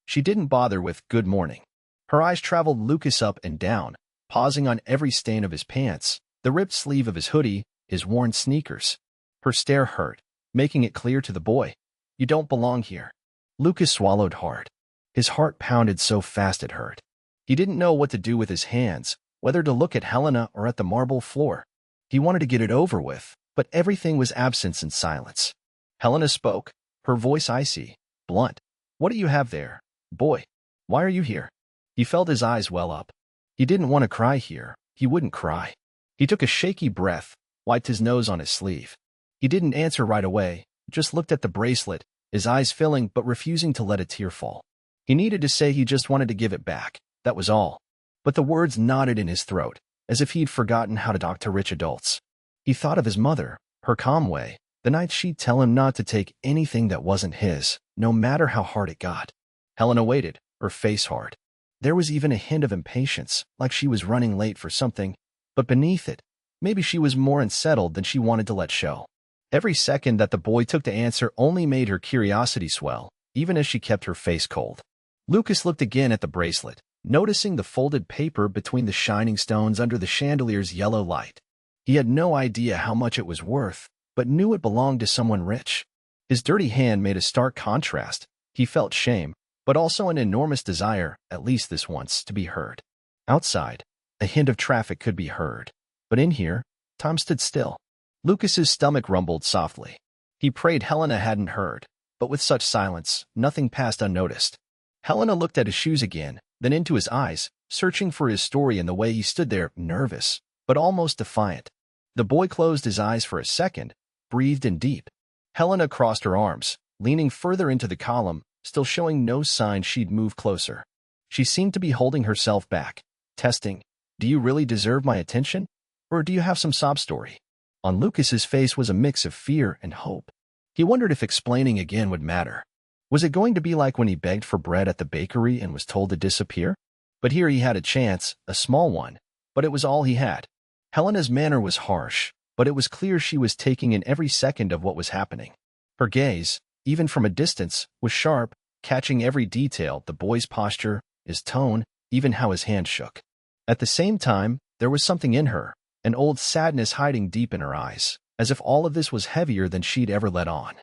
She didn't bother with "good morning." Her eyes traveled Lucas up and down, pausing on every stain of his pants, the ripped sleeve of his hoodie, his worn sneakers. Her stare hurt, making it clear to the boy, "You don't belong here." Lucas swallowed hard. His heart pounded so fast it hurt. He didn't know what to do with his hands, whether to look at Helena or at the marble floor. He wanted to get it over with, but everything was absence and silence. Helena spoke, her voice icy, blunt. "What do you have there, boy? Why are you here?" He felt his eyes well up. He didn't want to cry here. He wouldn't cry. He took a shaky breath, wiped his nose on his sleeve. He didn't answer right away, just looked at the bracelet, his eyes filling but refusing to let a tear fall. He needed to say he just wanted to give it back, that was all. But the words knotted in his throat, as if he'd forgotten how to talk to rich adults. He thought of his mother, her calm way, the night she'd tell him not to take anything that wasn't his, no matter how hard it got. Helena waited, her face hard. There was even a hint of impatience, like she was running late for something, but beneath it, maybe she was more unsettled than she wanted to let show. Every second that the boy took to answer only made her curiosity swell, even as she kept her face cold. Lucas looked again at the bracelet, noticing the folded paper between the shining stones under the chandelier's yellow light. He had no idea how much it was worth, but knew it belonged to someone rich. His dirty hand made a stark contrast. He felt shame, but also an enormous desire, at least this once, to be heard. Outside, a hint of traffic could be heard, but in here, time stood still. Lucas's stomach rumbled softly. He prayed Helena hadn't heard, but with such silence, nothing passed unnoticed. Helena looked at his shoes again, then into his eyes, searching for his story in the way he stood there, nervous, but almost defiant. The boy closed his eyes for a second, breathed in deep. Helena crossed her arms, leaning further into the column, still showing no sign she'd move closer. She seemed to be holding herself back, testing, "Do you really deserve my attention? Or do you have some sob story?" On Lucas's face was a mix of fear and hope. He wondered if explaining again would matter. Was it going to be like when he begged for bread at the bakery and was told to disappear? But here he had a chance, a small one, but it was all he had. Helena's manner was harsh, but it was clear she was taking in every second of what was happening. Her gaze, even from a distance, was sharp, catching every detail, the boy's posture, his tone, even how his hand shook. At the same time, there was something in her, an old sadness hiding deep in her eyes, as if all of this was heavier than she'd ever let on.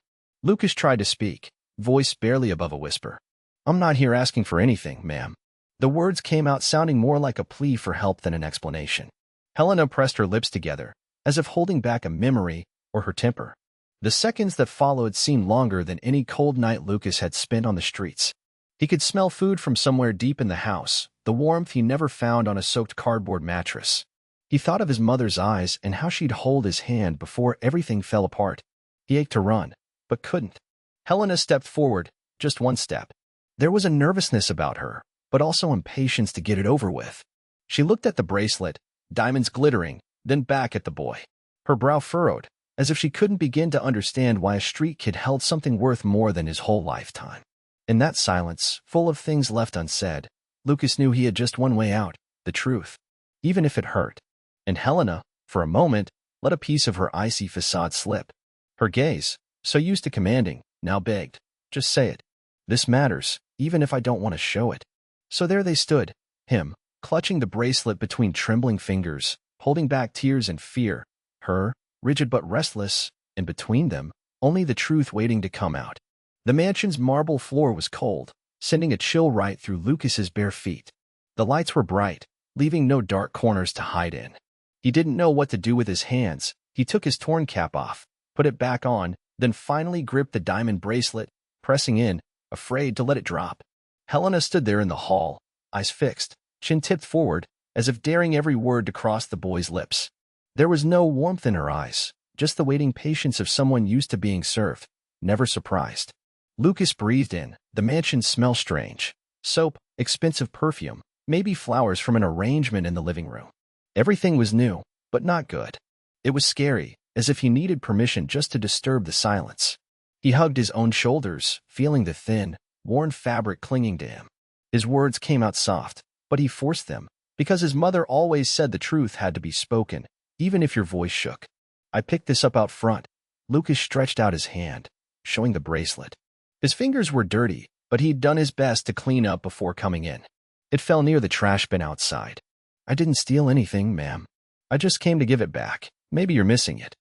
Lucas tried to speak, voice barely above a whisper. "I'm not here asking for anything, ma'am." The words came out sounding more like a plea for help than an explanation. Helena pressed her lips together, as if holding back a memory or her temper. The seconds that followed seemed longer than any cold night Lucas had spent on the streets. He could smell food from somewhere deep in the house, the warmth he never found on a soaked cardboard mattress. He thought of his mother's eyes and how she'd hold his hand before everything fell apart. He ached to run, but couldn't. Helena stepped forward, just one step. There was a nervousness about her, but also impatience to get it over with. She looked at the bracelet, diamonds glittering, then back at the boy. Her brow furrowed, as if she couldn't begin to understand why a street kid held something worth more than his whole lifetime. In that silence, full of things left unsaid, Lucas knew he had just one way out, the truth, even if it hurt. And Helena, for a moment, let a piece of her icy facade slip. Her gaze, so used to commanding, now begged, "Just say it. This matters, even if I don't want to show it." So there they stood, him, clutching the bracelet between trembling fingers, holding back tears and fear, her, rigid but restless, and between them, only the truth waiting to come out. The mansion's marble floor was cold, sending a chill right through Lucas's bare feet. The lights were bright, leaving no dark corners to hide in. He didn't know what to do with his hands. He took his torn cap off, put it back on, then finally gripped the diamond bracelet, pressing in, afraid to let it drop. Helena stood there in the hall, eyes fixed, chin tipped forward, as if daring every word to cross the boy's lips. There was no warmth in her eyes, just the waiting patience of someone used to being served, never surprised. Lucas breathed in. The mansion smelled strange. Soap, expensive perfume, maybe flowers from an arrangement in the living room. Everything was new, but not good. It was scary, as if he needed permission just to disturb the silence. He hugged his own shoulders, feeling the thin, worn fabric clinging to him. His words came out soft, but he forced them, because his mother always said the truth had to be spoken, even if your voice shook. "I picked this up out front." Lucas stretched out his hand, showing the bracelet. His fingers were dirty, but he'd done his best to clean up before coming in. It fell near the trash bin outside. "I didn't steal anything, ma'am. I just came to give it back. Maybe you're missing it."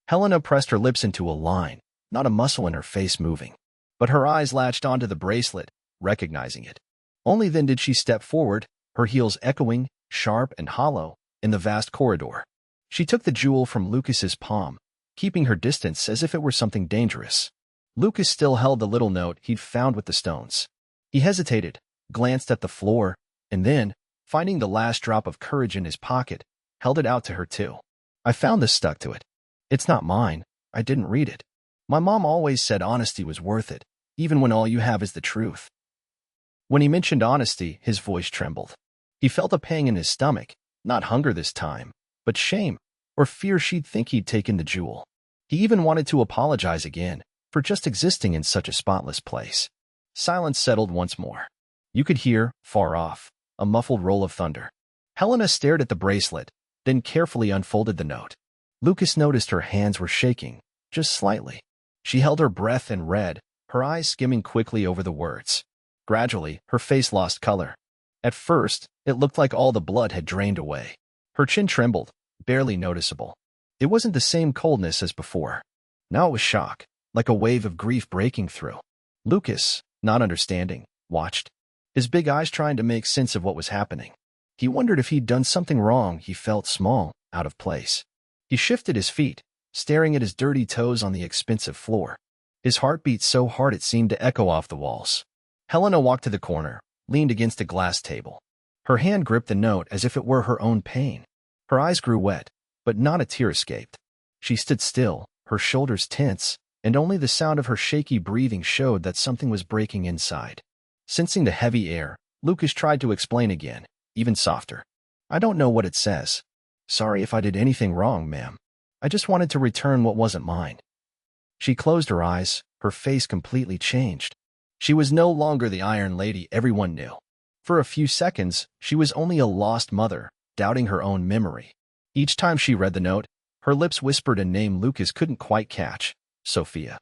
Helena pressed her lips into a line, not a muscle in her face moving. But her eyes latched onto the bracelet, recognizing it. Only then did she step forward, her heels echoing, sharp and hollow, in the vast corridor. She took the jewel from Lucas's palm, keeping her distance as if it were something dangerous. Lucas still held the little note he'd found with the stones. He hesitated, glanced at the floor, and then, finding the last drop of courage in his pocket, held it out to her too. "I found this stuck to it. It's not mine. I didn't read it. My mom always said honesty was worth it, even when all you have is the truth." When he mentioned honesty, his voice trembled. He felt a pang in his stomach, not hunger this time, but shame, or fear she'd think he'd taken the jewel. He even wanted to apologize again, for just existing in such a spotless place. Silence settled once more. You could hear, far off, a muffled roll of thunder. Helena stared at the bracelet, then carefully unfolded the note. Lucas noticed her hands were shaking, just slightly. She held her breath and read, her eyes skimming quickly over the words. Gradually, her face lost color. At first, it looked like all the blood had drained away. Her chin trembled, barely noticeable. It wasn't the same coldness as before. Now it was shock, like a wave of grief breaking through. Lucas, not understanding, watched, his big eyes trying to make sense of what was happening. He wondered if he'd done something wrong. He felt small, out of place. He shifted his feet, staring at his dirty toes on the expensive floor. His heart beat so hard it seemed to echo off the walls. Helena walked to the corner, leaned against a glass table. Her hand gripped the note as if it were her own pain. Her eyes grew wet, but not a tear escaped. She stood still, her shoulders tense, and only the sound of her shaky breathing showed that something was breaking inside. Sensing the heavy air, Lucas tried to explain again, even softer. I don't know what it says. Sorry if I did anything wrong, ma'am. I just wanted to return what wasn't mine. She closed her eyes, her face completely changed. She was no longer the Iron Lady everyone knew. For a few seconds, she was only a lost mother, doubting her own memory. Each time she read the note, her lips whispered a name Lucas couldn't quite catch, Sophia.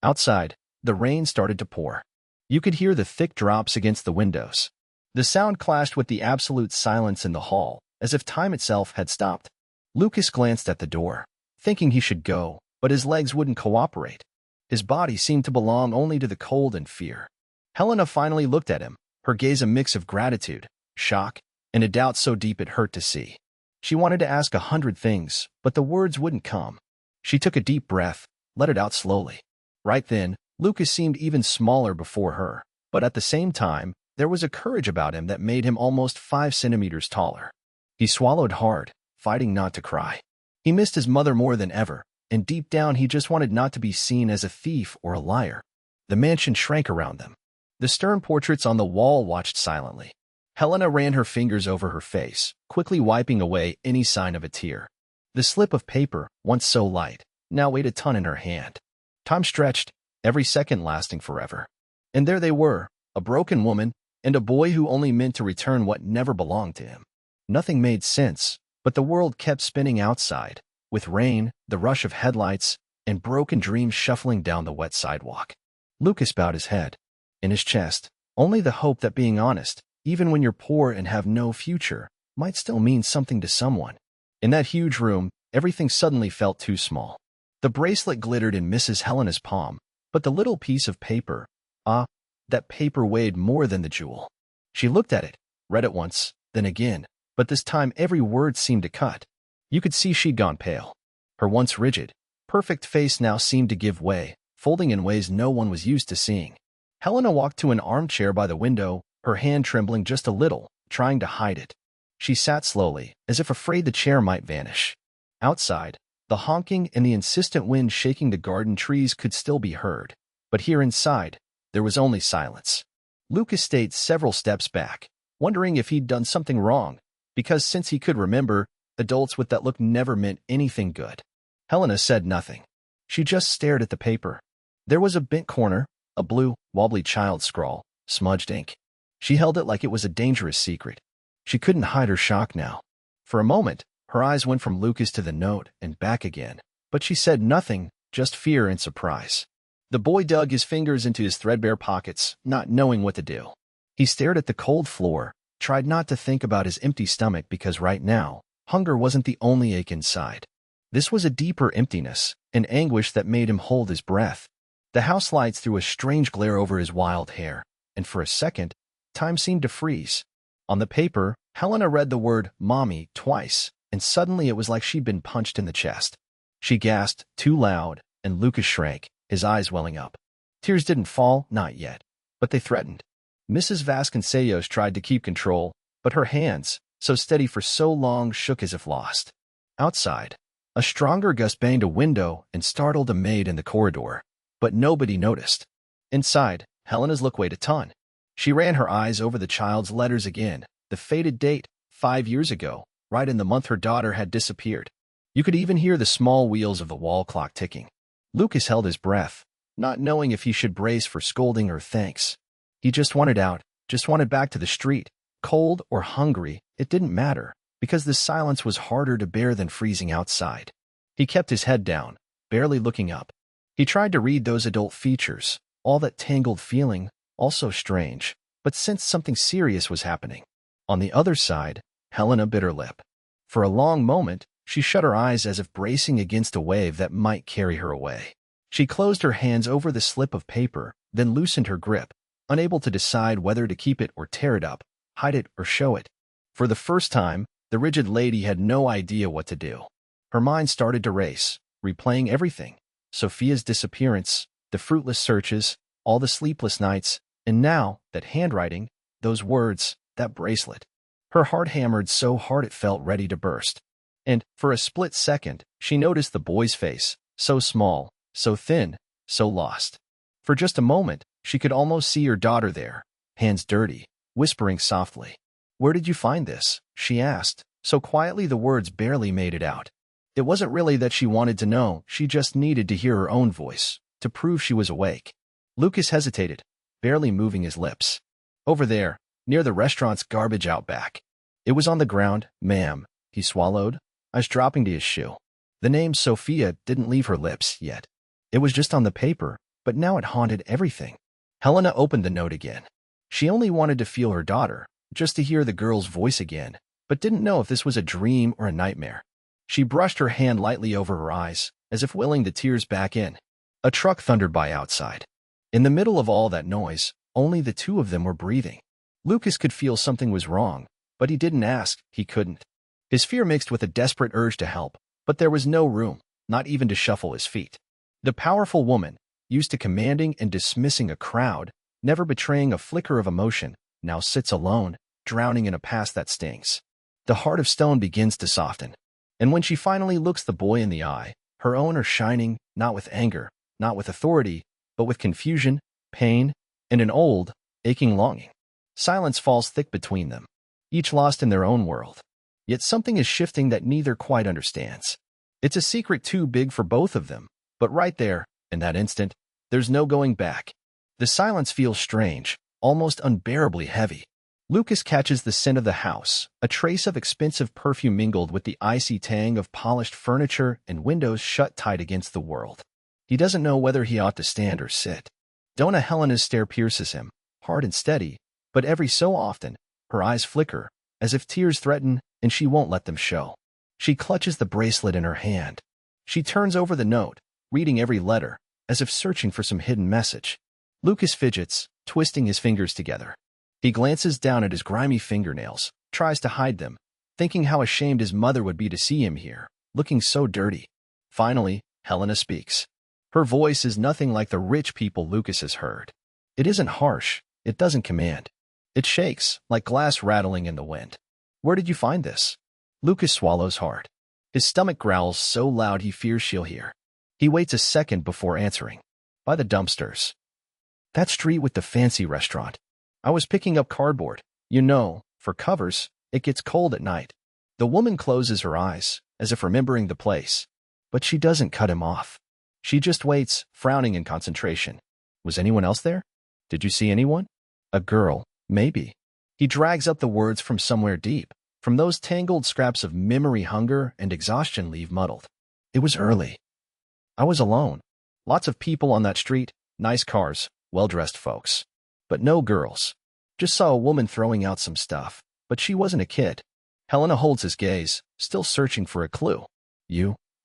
Outside, the rain started to pour. You could hear the thick drops against the windows. The sound clashed with the absolute silence in the hall, as if time itself had stopped. Lucas glanced at the door, thinking he should go, but his legs wouldn't cooperate. His body seemed to belong only to the cold and fear. Helena finally looked at him, her gaze a mix of gratitude, shock, and a doubt so deep it hurt to see. She wanted to ask 100 things, but the words wouldn't come. She took a deep breath, let it out slowly. Right then, Lucas seemed even smaller before her, but at the same time, there was a courage about him that made him almost 5 centimeters taller. He swallowed hard, fighting not to cry. He missed his mother more than ever, and deep down he just wanted not to be seen as a thief or a liar. The mansion shrank around them. The stern portraits on the wall watched silently. Helena ran her fingers over her face, quickly wiping away any sign of a tear. The slip of paper, once so light, now weighed a ton in her hand. Time stretched, every second lasting forever. And there they were, a broken woman, and a boy who only meant to return what never belonged to him. Nothing made sense, but the world kept spinning outside, with rain, the rush of headlights, and broken dreams shuffling down the wet sidewalk. Lucas bowed his head. In his chest, only the hope that being honest, even when you're poor and have no future, might still mean something to someone. In that huge room, everything suddenly felt too small. The bracelet glittered in Mrs. Helena's palm, but the little piece of paper, that paper weighed more than the jewel. She looked at it, read it once, then again, but this time every word seemed to cut. You could see she'd gone pale. Her once rigid, perfect face now seemed to give way, folding in ways no one was used to seeing. Helena walked to an armchair by the window, her hand trembling just a little, trying to hide it. She sat slowly, as if afraid the chair might vanish. Outside, the honking and the insistent wind shaking the garden trees could still be heard, but here inside, there was only silence. Lucas stayed several steps back, wondering if he'd done something wrong, because since he could remember, adults with that look never meant anything good. Helena said nothing. She just stared at the paper. There was a bent corner, a blue, wobbly child scrawl, smudged ink. She held it like it was a dangerous secret. She couldn't hide her shock now. For a moment, her eyes went from Lucas to the note and back again, but she said nothing, just fear and surprise. The boy dug his fingers into his threadbare pockets, not knowing what to do. He stared at the cold floor, tried not to think about his empty stomach because right now, hunger wasn't the only ache inside. This was a deeper emptiness, an anguish that made him hold his breath. The house lights threw a strange glare over his wild hair, and for a second, time seemed to freeze. On the paper, Helena read the word "mommy" twice, and suddenly it was like she'd been punched in the chest. She gasped, too loud, and Lucas shrank, his eyes welling up. Tears didn't fall, not yet, but they threatened. Mrs. Vasconcellos tried to keep control, but her hands, so steady for so long, shook as if lost. Outside, a stronger gust banged a window and startled a maid in the corridor, but nobody noticed. Inside, Helena's look weighed a ton. She ran her eyes over the child's letters again, the faded date, 5 years ago, right in the month her daughter had disappeared. You could even hear the small wheels of the wall clock ticking. Lucas held his breath, not knowing if he should brace for scolding or thanks. He just wanted out, just wanted back to the street. Cold or hungry, it didn't matter, because the silence was harder to bear than freezing outside. He kept his head down, barely looking up. He tried to read those adult features, all that tangled feeling, also strange, but sensed something serious was happening. On the other side, Helena bit her lip. For a long moment, she shut her eyes as if bracing against a wave that might carry her away. She closed her hands over the slip of paper, then loosened her grip, unable to decide whether to keep it or tear it up, hide it or show it. For the first time, the rigid lady had no idea what to do. Her mind started to race, replaying everything. Sophia's disappearance, the fruitless searches, all the sleepless nights, and now, that handwriting, those words, that bracelet. Her heart hammered so hard it felt ready to burst. And, for a split second, she noticed the boy's face, so small, so thin, so lost. For just a moment, she could almost see her daughter there, hands dirty, whispering softly. "Where did you find this?" she asked, so quietly the words barely made it out. It wasn't really that she wanted to know, she just needed to hear her own voice, to prove she was awake. Lucas hesitated, barely moving his lips. "Over there, near the restaurant's garbage out back." "It was on the ground, ma'am," he swallowed, eyes dropping to his shoe. The name Sophia didn't leave her lips yet. It was just on the paper, but now it haunted everything. Helena opened the note again. She only wanted to feel her daughter, just to hear the girl's voice again, but didn't know if this was a dream or a nightmare. She brushed her hand lightly over her eyes, as if willing the tears back in. A truck thundered by outside. In the middle of all that noise, only the two of them were breathing. Lucas could feel something was wrong, but he didn't ask, he couldn't. His fear mixed with a desperate urge to help, but there was no room, not even to shuffle his feet. The powerful woman, used to commanding and dismissing a crowd, never betraying a flicker of emotion, now sits alone, drowning in a past that stings. The heart of stone begins to soften. And when she finally looks the boy in the eye, her own are shining, not with anger, not with authority, but with confusion, pain, and an old, aching longing. Silence falls thick between them, each lost in their own world. Yet something is shifting that neither quite understands. It's a secret too big for both of them, but right there, in that instant, there's no going back. The silence feels strange, almost unbearably heavy. Lucas catches the scent of the house, a trace of expensive perfume mingled with the icy tang of polished furniture and windows shut tight against the world. He doesn't know whether he ought to stand or sit. Donna Helena's stare pierces him, hard and steady, but every so often, her eyes flicker, as if tears threaten, and she won't let them show. She clutches the bracelet in her hand. She turns over the note, reading every letter, as if searching for some hidden message. Lucas fidgets, twisting his fingers together. He glances down at his grimy fingernails, tries to hide them, thinking how ashamed his mother would be to see him here, looking so dirty. Finally, Helena speaks. Her voice is nothing like the rich people Lucas has heard. It isn't harsh, it doesn't command. It shakes, like glass rattling in the wind. "Where did you find this?" Lucas swallows hard. His stomach growls so loud he fears she'll hear. He waits a second before answering. "By the dumpsters. That street with the fancy restaurant. I was picking up cardboard. You know, for covers, it gets cold at night." The woman closes her eyes, as if remembering the place. But she doesn't cut him off. She just waits, frowning in concentration. "Was anyone else there? Did you see anyone?" "A girl, maybe." He drags up the words from somewhere deep, from those tangled scraps of memory hunger and exhaustion leave muddled. "It was early. I was alone. Lots of people on that street, nice cars, well-dressed folks. But no girls. Just saw a woman throwing out some stuff, but she wasn't a kid." Helena holds his gaze, still searching for a clue.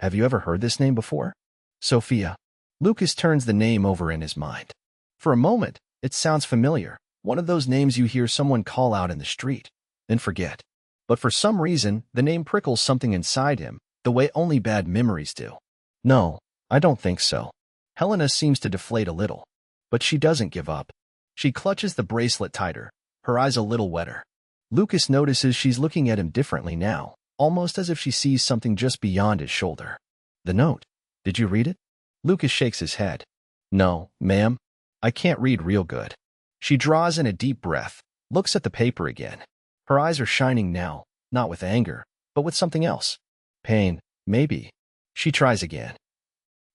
Have you ever heard this name before?" "Sophia." Lucas turns the name over in his mind. For a moment, it sounds familiar, one of those names you hear someone call out in the street, then forget. But for some reason, the name prickles something inside him, the way only bad memories do. "No, I don't think so." Helena seems to deflate a little, but she doesn't give up. She clutches the bracelet tighter, her eyes a little wetter. Lucas notices she's looking at him differently now, almost as if she sees something just beyond his shoulder. "The note. Did you read it?" Lucas shakes his head. "No, ma'am. I can't read real good." She draws in a deep breath, looks at the paper again. Her eyes are shining now, not with anger, but with something else. "Pain, maybe." She tries again.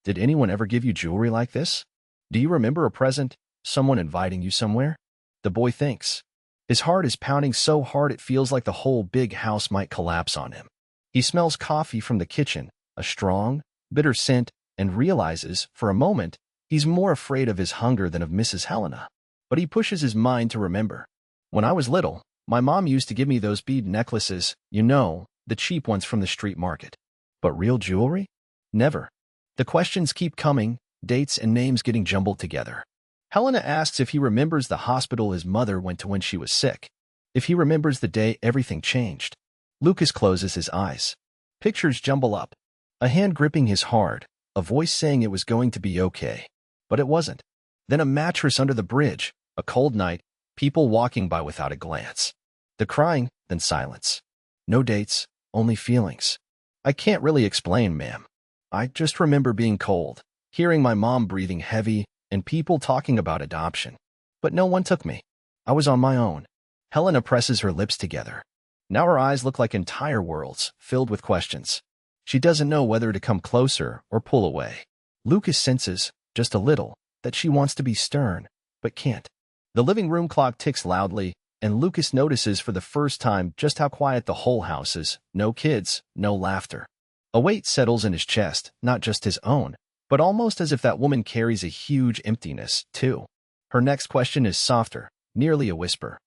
"Did anyone ever give you jewelry like this? Do you remember a present? Someone inviting you somewhere?" The boy thinks. His heart is pounding so hard it feels like the whole big house might collapse on him. He smells coffee from the kitchen, a strong, bitter scent, and realizes, for a moment, he's more afraid of his hunger than of Mrs. Helena. But he pushes his mind to remember. "When I was little, my mom used to give me those bead necklaces, you know, the cheap ones from the street market. But real jewelry? Never." The questions keep coming, dates and names getting jumbled together. Helena asks if he remembers the hospital his mother went to when she was sick, if he remembers the day everything changed. Lucas closes his eyes. Pictures jumble up. A hand gripping his hard, a voice saying it was going to be okay. But it wasn't. Then a mattress under the bridge, a cold night, people walking by without a glance. The crying, then silence. No dates, only feelings. "I can't really explain, ma'am. I just remember being cold, hearing my mom breathing heavy, and people talking about adoption. But no one took me. I was on my own." Helena presses her lips together. Now her eyes look like entire worlds, filled with questions. She doesn't know whether to come closer or pull away. Lucas senses, just a little, that she wants to be stern, but can't. The living room clock ticks loudly, and Lucas notices for the first time just how quiet the whole house is. No kids, no laughter. A weight settles in his chest, not just his own, but almost as if that woman carries a huge emptiness, too. Her next question is softer, nearly a whisper.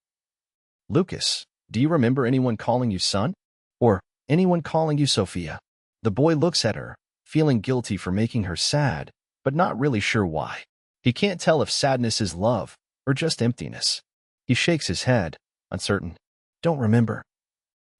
Lucas, do you remember anyone calling you son? Or anyone calling you Sophia? The boy looks at her, feeling guilty for making her sad, but not really sure why. He can't tell if sadness is love or just emptiness. He shakes his head, uncertain. Don't remember.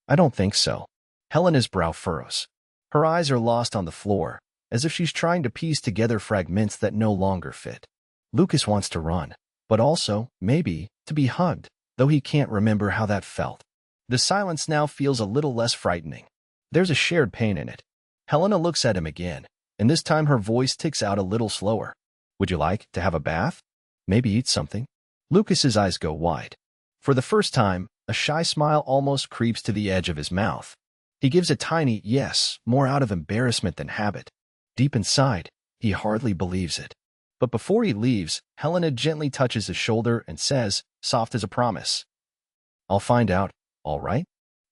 I don't think so. Helena's brow furrows. Her eyes are lost on the floor, as if she's trying to piece together fragments that no longer fit. Lucas wants to run, but also, maybe, to be hugged, though he can't remember how that felt. The silence now feels a little less frightening. There's a shared pain in it. Helena looks at him again, and this time her voice ticks out a little slower. Would you like to have a bath? Maybe eat something? Lucas's eyes go wide. For the first time, a shy smile almost creeps to the edge of his mouth. He gives a tiny yes, more out of embarrassment than habit. Deep inside, he hardly believes it. But before he leaves, Helena gently touches his shoulder and says, soft as a promise, I'll find out, all right?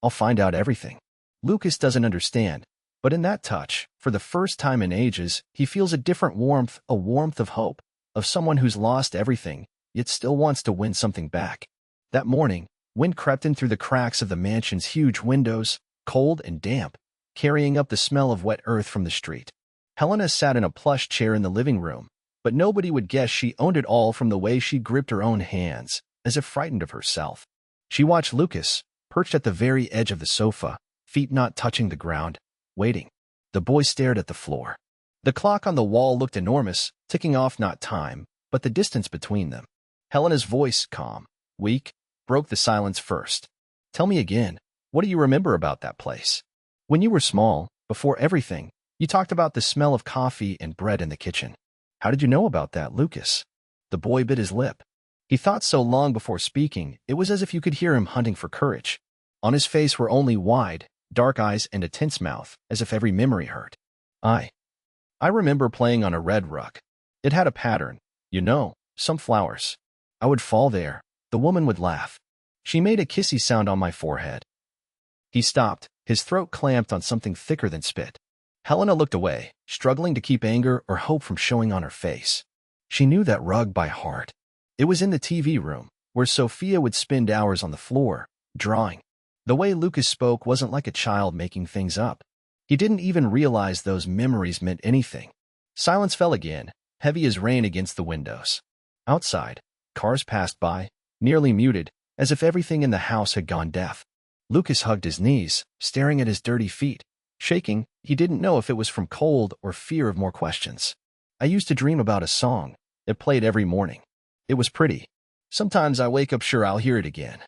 I'll find out everything. Lucas doesn't understand, but in that touch, for the first time in ages, he feels a different warmth, a warmth of hope, of someone who's lost everything, yet still wants to win something back. That morning, wind crept in through the cracks of the mansion's huge windows, cold and damp, carrying up the smell of wet earth from the street. Helena sat in a plush chair in the living room, but nobody would guess she owned it all from the way she gripped her own hands, as if frightened of herself. She watched Lucas, perched at the very edge of the sofa, feet not touching the ground, waiting. The boy stared at the floor. The clock on the wall looked enormous, ticking off not time, but the distance between them. Helena's voice, calm, weak, broke the silence first. Tell me again, what do you remember about that place? When you were small, before everything, you talked about the smell of coffee and bread in the kitchen. How did you know about that, Lucas? The boy bit his lip. He thought so long before speaking, it was as if you could hear him hunting for courage. On his face were only wide, dark eyes and a tense mouth, as if every memory hurt. I remember playing on a red rug. It had a pattern, you know, some flowers. I would fall there. The woman would laugh. She made a kissy sound on my forehead. He stopped, his throat clamped on something thicker than spit. Helena looked away, struggling to keep anger or hope from showing on her face. She knew that rug by heart. It was in the TV room, where Sophia would spend hours on the floor, drawing. The way Lucas spoke wasn't like a child making things up. He didn't even realize those memories meant anything. Silence fell again, heavy as rain against the windows. Outside, cars passed by, nearly muted, as if everything in the house had gone deaf. Lucas hugged his knees, staring at his dirty feet. Shaking, he didn't know if it was from cold or fear of more questions. I used to dream about a song. It played every morning. It was pretty. Sometimes I wake up sure I'll hear it again.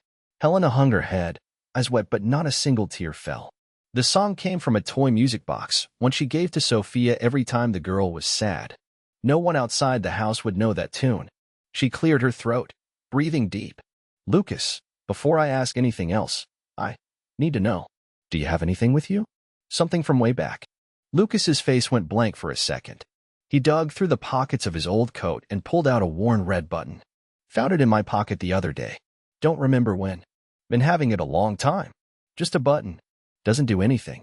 Helena hung her head, eyes wet but not a single tear fell. The song came from a toy music box, one she gave to Sophia every time the girl was sad. No one outside the house would know that tune. She cleared her throat, breathing deep. Lucas, before I ask anything else, I need to know. Do you have anything with you? Something from way back. Lucas's face went blank for a second. He dug through the pockets of his old coat and pulled out a worn red button. Found it in my pocket the other day. Don't remember when. Been having it a long time. Just a button. Doesn't do anything.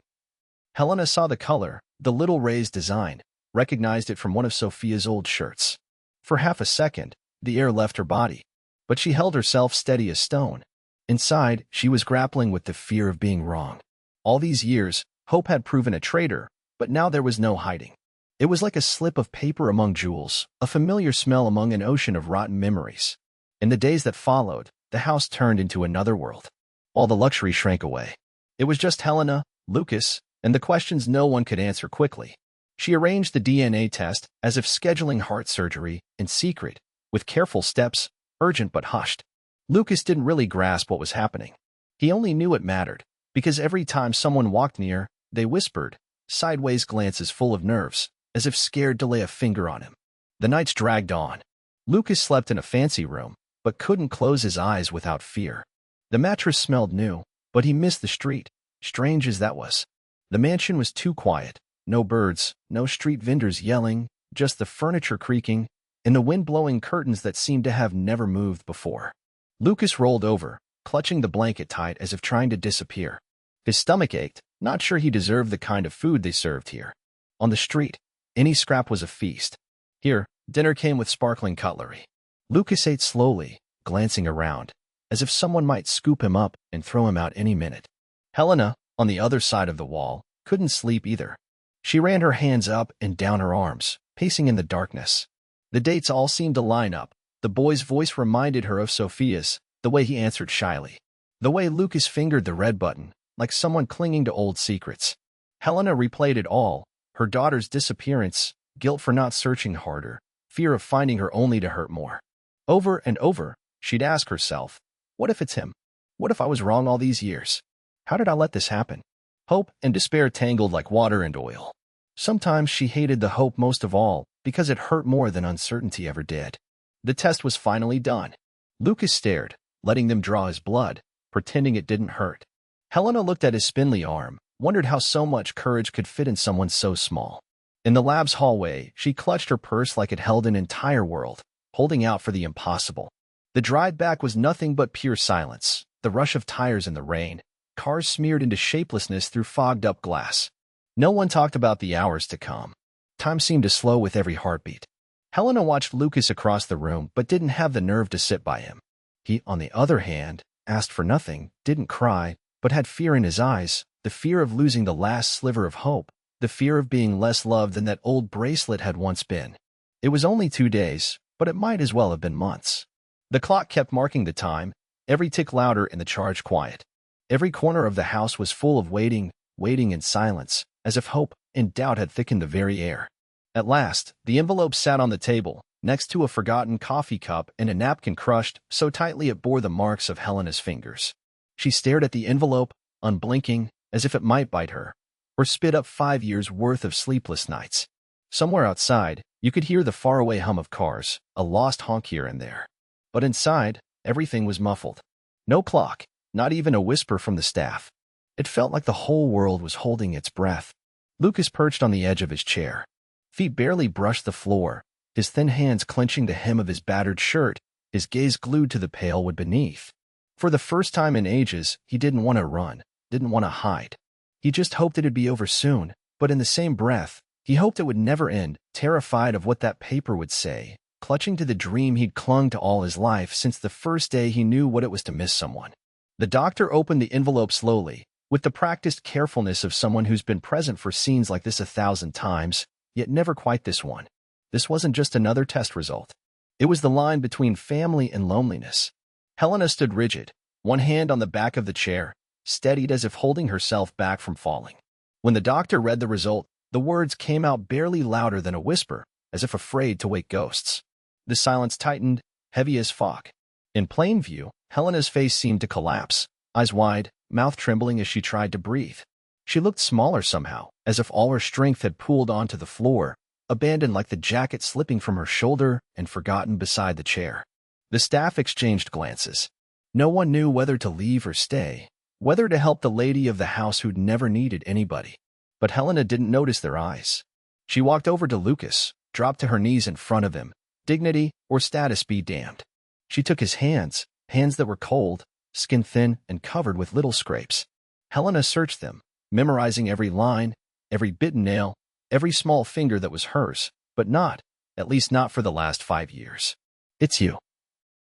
Helena saw the color, the little raised design, recognized it from one of Sophia's old shirts. For half a second, the air left her body, but she held herself steady as stone. Inside, she was grappling with the fear of being wrong. All these years, hope had proven a traitor, but now there was no hiding. It was like a slip of paper among jewels, a familiar smell among an ocean of rotten memories. In the days that followed, the house turned into another world. All the luxury shrank away. It was just Helena, Lucas, and the questions no one could answer quickly. She arranged the DNA test as if scheduling heart surgery, in secret, with careful steps, urgent but hushed. Lucas didn't really grasp what was happening. He only knew it mattered, because every time someone walked near, they whispered, sideways glances full of nerves, as if scared to lay a finger on him. The nights dragged on. Lucas slept in a fancy room, but couldn't close his eyes without fear. The mattress smelled new, but he missed the street, strange as that was. The mansion was too quiet. No birds, no street vendors yelling, just the furniture creaking, and the wind-blowing curtains that seemed to have never moved before. Lucas rolled over, clutching the blanket tight as if trying to disappear. His stomach ached, not sure he deserved the kind of food they served here. On the street, any scrap was a feast. Here, dinner came with sparkling cutlery. Lucas ate slowly, glancing around, as if someone might scoop him up and throw him out any minute. Helena, on the other side of the wall, couldn't sleep either. She ran her hands up and down her arms, pacing in the darkness. The dates all seemed to line up. The boy's voice reminded her of Sophia's, the way he answered shyly. The way Lucas fingered the red button, like someone clinging to old secrets. Helena replayed it all, her daughter's disappearance, guilt for not searching harder, fear of finding her only to hurt more. Over and over, she'd ask herself, what if it's him? What if I was wrong all these years? How did I let this happen? Hope and despair tangled like water and oil. Sometimes she hated the hope most of all, because it hurt more than uncertainty ever did. The test was finally done. Lucas stared, letting them draw his blood, pretending it didn't hurt. Helena looked at his spindly arm, wondered how so much courage could fit in someone so small. In the lab's hallway, she clutched her purse like it held an entire world, holding out for the impossible. The drive back was nothing but pure silence, the rush of tires in the rain, cars smeared into shapelessness through fogged-up glass. No one talked about the hours to come. Time seemed to slow with every heartbeat. Helena watched Lucas across the room but didn't have the nerve to sit by him. He, on the other hand, asked for nothing, didn't cry, but had fear in his eyes, the fear of losing the last sliver of hope, the fear of being less loved than that old bracelet had once been. It was only 2 days, but it might as well have been months. The clock kept marking the time, every tick louder and the charge quiet. Every corner of the house was full of waiting in silence, as if hope and doubt had thickened the very air. At last, the envelope sat on the table, next to a forgotten coffee cup and a napkin crushed so tightly it bore the marks of Helena's fingers. She stared at the envelope, unblinking, as if it might bite her, or spit up 5 years' worth of sleepless nights. Somewhere outside, you could hear the faraway hum of cars, a lost honk here and there. But inside, everything was muffled. No clock, not even a whisper from the staff. It felt like the whole world was holding its breath. Lucas perched on the edge of his chair. Feet barely brushed the floor, his thin hands clenching the hem of his battered shirt, his gaze glued to the pale wood beneath. For the first time in ages, he didn't want to run, didn't want to hide. He just hoped it'd be over soon, but in the same breath, he hoped it would never end, terrified of what that paper would say, clutching to the dream he'd clung to all his life since the first day he knew what it was to miss someone. The doctor opened the envelope slowly, with the practiced carefulness of someone who's been present for scenes like this 1,000 times, yet never quite this one. This wasn't just another test result. It was the line between family and loneliness. Helena stood rigid, one hand on the back of the chair, steadied as if holding herself back from falling. When the doctor read the result, the words came out barely louder than a whisper, as if afraid to wake ghosts. The silence tightened, heavy as fog. In plain view, Helena's face seemed to collapse, eyes wide, mouth trembling as she tried to breathe. She looked smaller somehow, as if all her strength had pooled onto the floor, abandoned like the jacket slipping from her shoulder and forgotten beside the chair. The staff exchanged glances. No one knew whether to leave or stay, whether to help the lady of the house who'd never needed anybody. But Helena didn't notice their eyes. She walked over to Lucas, dropped to her knees in front of him, dignity or status be damned. She took his hands that were cold, skin thin and covered with little scrapes. Helena searched them, memorizing every line, every bitten nail, every small finger that was hers, but not, at least not for the last 5 years. It's you.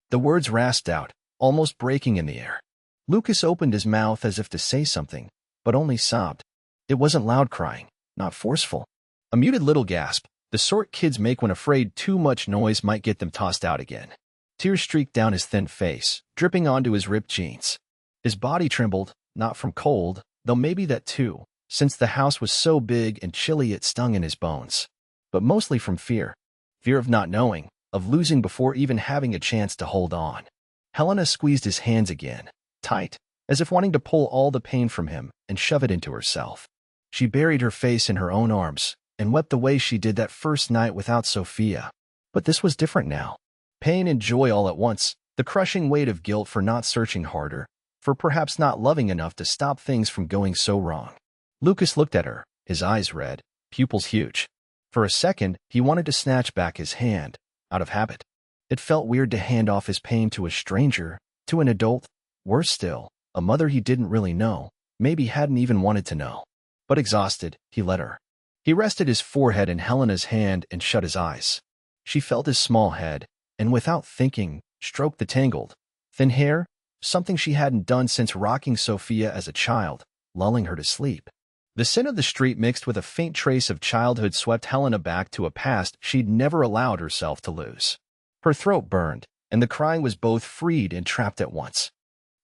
The words rasped out, almost breaking in the air. Lucas opened his mouth as if to say something, but only sobbed. It wasn't loud crying, not forceful. A muted little gasp, the sort kids make when afraid too much noise might get them tossed out again. Tears streaked down his thin face, dripping onto his ripped jeans. His body trembled, not from cold, though maybe that too, since the house was so big and chilly it stung in his bones. But mostly from fear. Fear of not knowing, of losing before even having a chance to hold on. Helena squeezed his hands again, tight, as if wanting to pull all the pain from him and shove it into herself. She buried her face in her own arms and wept the way she did that first night without Sophia. But this was different now. Pain and joy all at once, the crushing weight of guilt for not searching harder, for perhaps not loving enough to stop things from going so wrong. Lucas looked at her, his eyes red, pupils huge. For a second, he wanted to snatch back his hand, out of habit. It felt weird to hand off his pain to a stranger, to an adult, worse still, a mother he didn't really know, maybe hadn't even wanted to know. But exhausted, he let her. He rested his forehead in Helena's hand and shut his eyes. She felt his small head, and without thinking, stroked the tangled, thin hair, something she hadn't done since rocking Sophia as a child, lulling her to sleep. The scent of the street mixed with a faint trace of childhood swept Helena back to a past she'd never allowed herself to lose. Her throat burned, and the crying was both freed and trapped at once.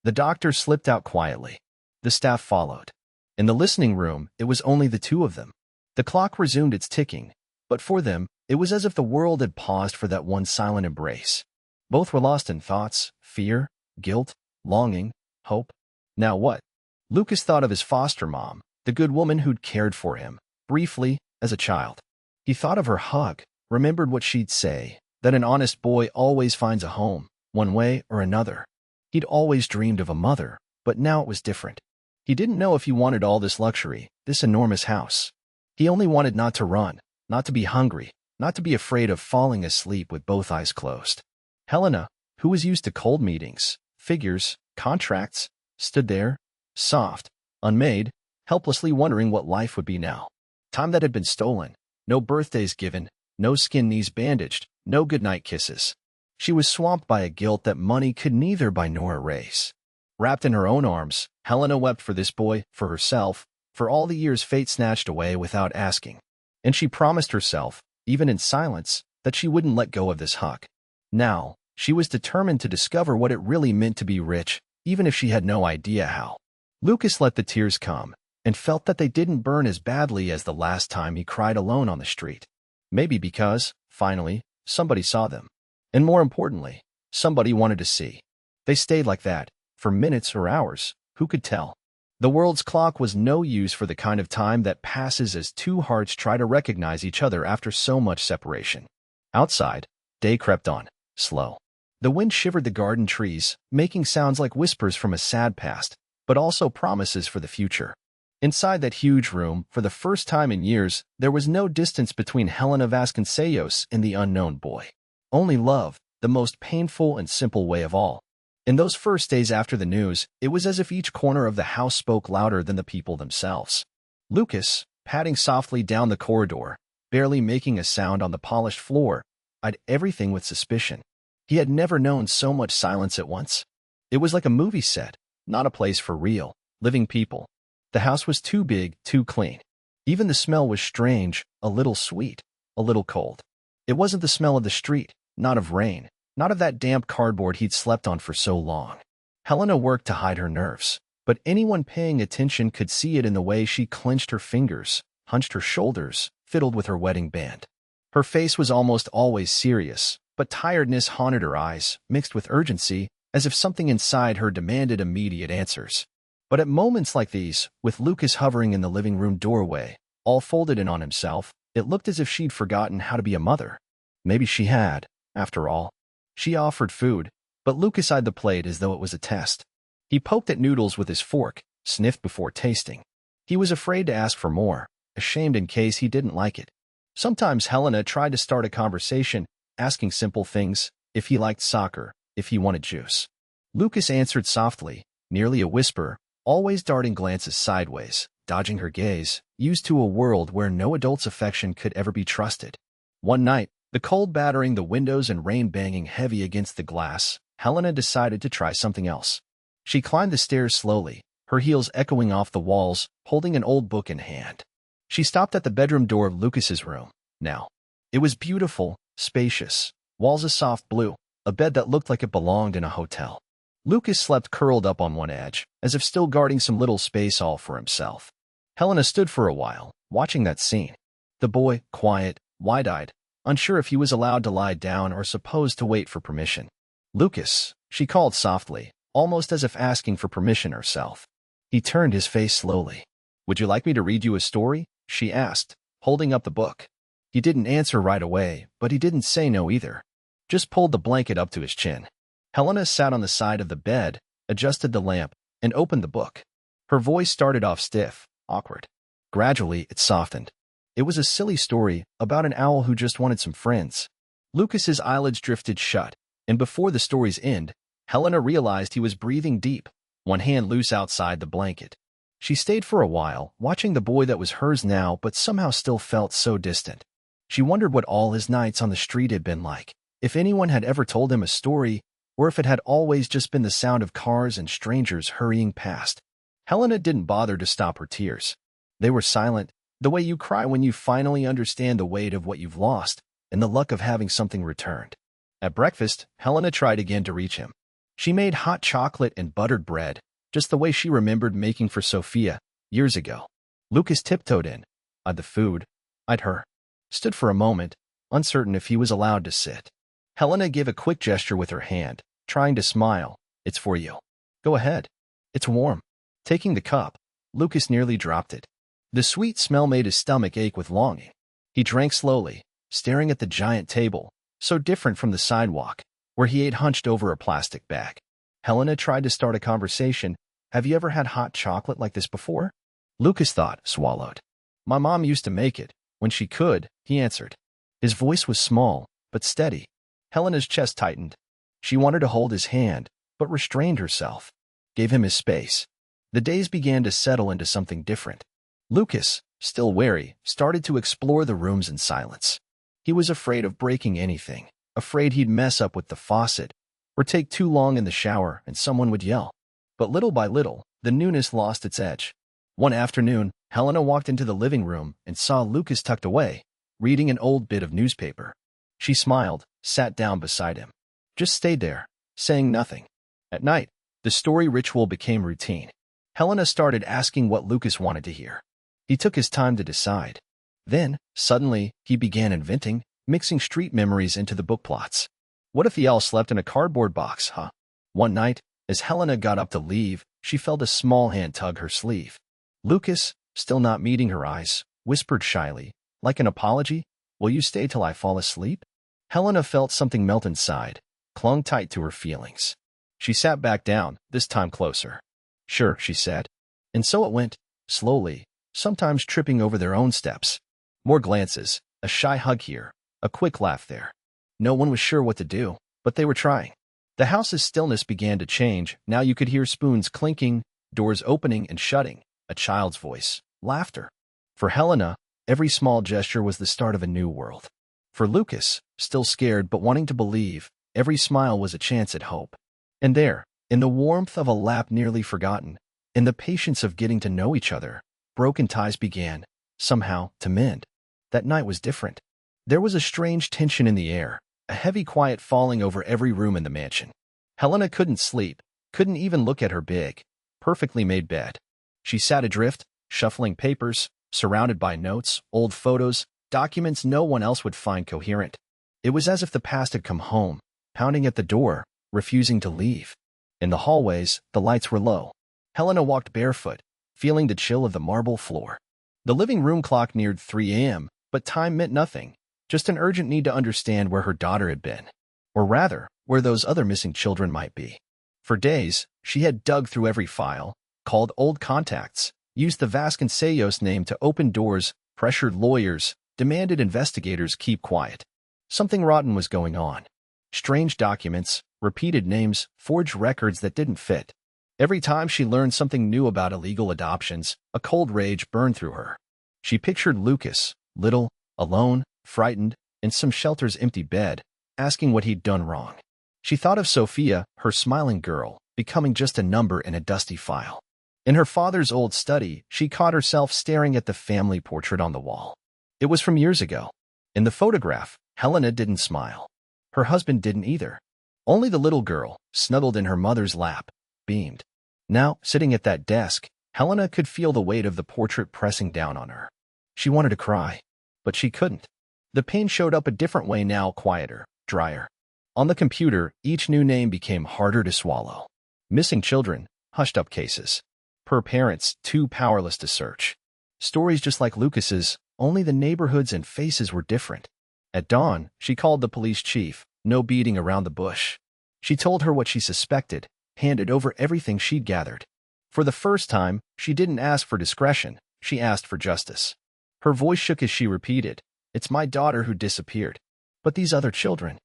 The doctor slipped out quietly. The staff followed. In the listening room, it was only the two of them. The clock resumed its ticking, but for them, it was as if the world had paused for that one silent embrace. Both were lost in thoughts, fear, guilt, longing, hope. Now what? Lucas thought of his foster mom, the good woman who'd cared for him, briefly, as a child. He thought of her hug, remembered what she'd say, that an honest boy always finds a home, one way or another. He'd always dreamed of a mother, but now it was different. He didn't know if he wanted all this luxury, this enormous house. He only wanted not to run, not to be hungry, not to be afraid of falling asleep with both eyes closed. Helena, who was used to cold meetings, figures, contracts, stood there, soft, unmade, helplessly wondering what life would be now. Time that had been stolen, no birthdays given, no skin knees bandaged, no goodnight kisses. She was swamped by a guilt that money could neither buy nor erase. Wrapped in her own arms, Helena wept for this boy, for herself, for all the years fate snatched away without asking. And she promised herself, even in silence, that she wouldn't let go of this hug. Now, she was determined to discover what it really meant to be rich, even if she had no idea how. Lucas let the tears come, and felt that they didn't burn as badly as the last time he cried alone on the street. Maybe because, finally, somebody saw them. And more importantly, somebody wanted to see. They stayed like that, for minutes or hours, who could tell? The world's clock was no use for the kind of time that passes as two hearts try to recognize each other after so much separation. Outside, day crept on, slow. The wind shivered the garden trees, making sounds like whispers from a sad past, but also promises for the future. Inside that huge room, for the first time in years, there was no distance between Helena Vasconcelos and the unknown boy. Only love, the most painful and simple way of all. In those first days after the news, it was as if each corner of the house spoke louder than the people themselves. Lucas, padding softly down the corridor, barely making a sound on the polished floor, eyed everything with suspicion. He had never known so much silence at once. It was like a movie set, not a place for real, living people. The house was too big, too clean. Even the smell was strange, a little sweet, a little cold. It wasn't the smell of the street, not of rain, not of that damp cardboard he'd slept on for so long. Helena worked to hide her nerves, but anyone paying attention could see it in the way she clenched her fingers, hunched her shoulders, fiddled with her wedding band. Her face was almost always serious, but tiredness haunted her eyes, mixed with urgency, as if something inside her demanded immediate answers. But at moments like these, with Lucas hovering in the living room doorway, all folded in on himself, it looked as if she'd forgotten how to be a mother. Maybe she had, after all. She offered food, but Lucas eyed the plate as though it was a test. He poked at noodles with his fork, sniffed before tasting. He was afraid to ask for more, ashamed in case he didn't like it. Sometimes Helena tried to start a conversation, asking simple things, if he liked soccer, if he wanted juice. Lucas answered softly, nearly a whisper, always darting glances sideways, dodging her gaze, used to a world where no adult's affection could ever be trusted. One night, the cold battering the windows and rain banging heavy against the glass, Helena decided to try something else. She climbed the stairs slowly, her heels echoing off the walls, holding an old book in hand. She stopped at the bedroom door of Lucas's room, now. It was beautiful, spacious, walls a soft blue, a bed that looked like it belonged in a hotel. Lucas slept curled up on one edge, as if still guarding some little space all for himself. Helena stood for a while, watching that scene. The boy, quiet, wide-eyed, unsure if he was allowed to lie down or supposed to wait for permission. Lucas, she called softly, almost as if asking for permission herself. He turned his face slowly. "Would you like me to read you a story?" she asked, holding up the book. He didn't answer right away, but he didn't say no either. Just pulled the blanket up to his chin. Helena sat on the side of the bed, adjusted the lamp, and opened the book. Her voice started off stiff, awkward. Gradually, it softened. It was a silly story about an owl who just wanted some friends. Lucas's eyelids drifted shut, and before the story's end, Helena realized he was breathing deep, one hand loose outside the blanket. She stayed for a while, watching the boy that was hers now but somehow still felt so distant. She wondered what all his nights on the street had been like, if anyone had ever told him a story, or if it had always just been the sound of cars and strangers hurrying past. Helena didn't bother to stop her tears. They were silent, the way you cry when you finally understand the weight of what you've lost and the luck of having something returned. At breakfast, Helena tried again to reach him. She made hot chocolate and buttered bread, just the way she remembered making for Sophia years ago. Lucas tiptoed in, eyed the food, eyed her, stood for a moment, uncertain if he was allowed to sit. Helena gave a quick gesture with her hand, trying to smile. It's for you. Go ahead. It's warm. Taking the cup, Lucas nearly dropped it. The sweet smell made his stomach ache with longing. He drank slowly, staring at the giant table, so different from the sidewalk, where he ate hunched over a plastic bag. Helena tried to start a conversation. Have you ever had hot chocolate like this before? Lucas thought, swallowed. My mom used to make it. When she could, he answered. His voice was small, but steady. Helena's chest tightened. She wanted to hold his hand, but restrained herself. Gave him his space. The days began to settle into something different. Lucas, still wary, started to explore the rooms in silence. He was afraid of breaking anything, afraid he'd mess up with the faucet, or take too long in the shower and someone would yell. But little by little, the newness lost its edge. One afternoon, Helena walked into the living room and saw Lucas tucked away, reading an old bit of newspaper. She smiled, sat down beside him. Just stayed there, saying nothing. At night, the story ritual became routine. Helena started asking what Lucas wanted to hear. He took his time to decide. Then, suddenly, he began inventing, mixing street memories into the book plots. What if the owl slept in a cardboard box, huh? One night, as Helena got up to leave, she felt a small hand tug her sleeve. Lucas, still not meeting her eyes, whispered shyly, like an apology, will you stay till I fall asleep? Helena felt something melt inside, clung tight to her feelings. She sat back down, this time closer. Sure, she said. And so it went, slowly, sometimes tripping over their own steps. More glances, a shy hug here, a quick laugh there. No one was sure what to do, but they were trying. The house's stillness began to change. Now you could hear spoons clinking, doors opening and shutting, a child's voice, laughter. For Helena, every small gesture was the start of a new world. For Lucas, still scared but wanting to believe, every smile was a chance at hope. And there, in the warmth of a lap nearly forgotten, in the patience of getting to know each other, broken ties began, somehow, to mend. That night was different. There was a strange tension in the air, a heavy quiet falling over every room in the mansion. Helena couldn't sleep, couldn't even look at her big, perfectly made bed. She sat adrift, shuffling papers, surrounded by notes, old photos, documents no one else would find coherent. It was as if the past had come home, pounding at the door, refusing to leave. In the hallways, the lights were low. Helena walked barefoot, feeling the chill of the marble floor. The living room clock neared 3 a.m., but time meant nothing, just an urgent need to understand where her daughter had been. Or rather, where those other missing children might be. For days, she had dug through every file, called old contacts, used the Vasconcelos name to open doors, pressured lawyers, demanded investigators keep quiet. Something rotten was going on. Strange documents, repeated names, forged records that didn't fit. Every time she learned something new about illegal adoptions, a cold rage burned through her. She pictured Lucas, little, alone, frightened, in some shelter's empty bed, asking what he'd done wrong. She thought of Sophia, her smiling girl, becoming just a number in a dusty file. In her father's old study, she caught herself staring at the family portrait on the wall. It was from years ago. In the photograph, Helena didn't smile. Her husband didn't either. Only the little girl, snuggled in her mother's lap, beamed. Now, sitting at that desk, Helena could feel the weight of the portrait pressing down on her. She wanted to cry, but she couldn't. The pain showed up a different way now, quieter, drier. On the computer, each new name became harder to swallow. Missing children, hushed-up cases. Per parents, too powerless to search. Stories just like Lucas's, only the neighborhoods and faces were different. At dawn, she called the police chief, no beating around the bush. She told her what she suspected, handed over everything she'd gathered. For the first time, she didn't ask for discretion, she asked for justice. Her voice shook as she repeated, "It's my daughter who disappeared. But these other children.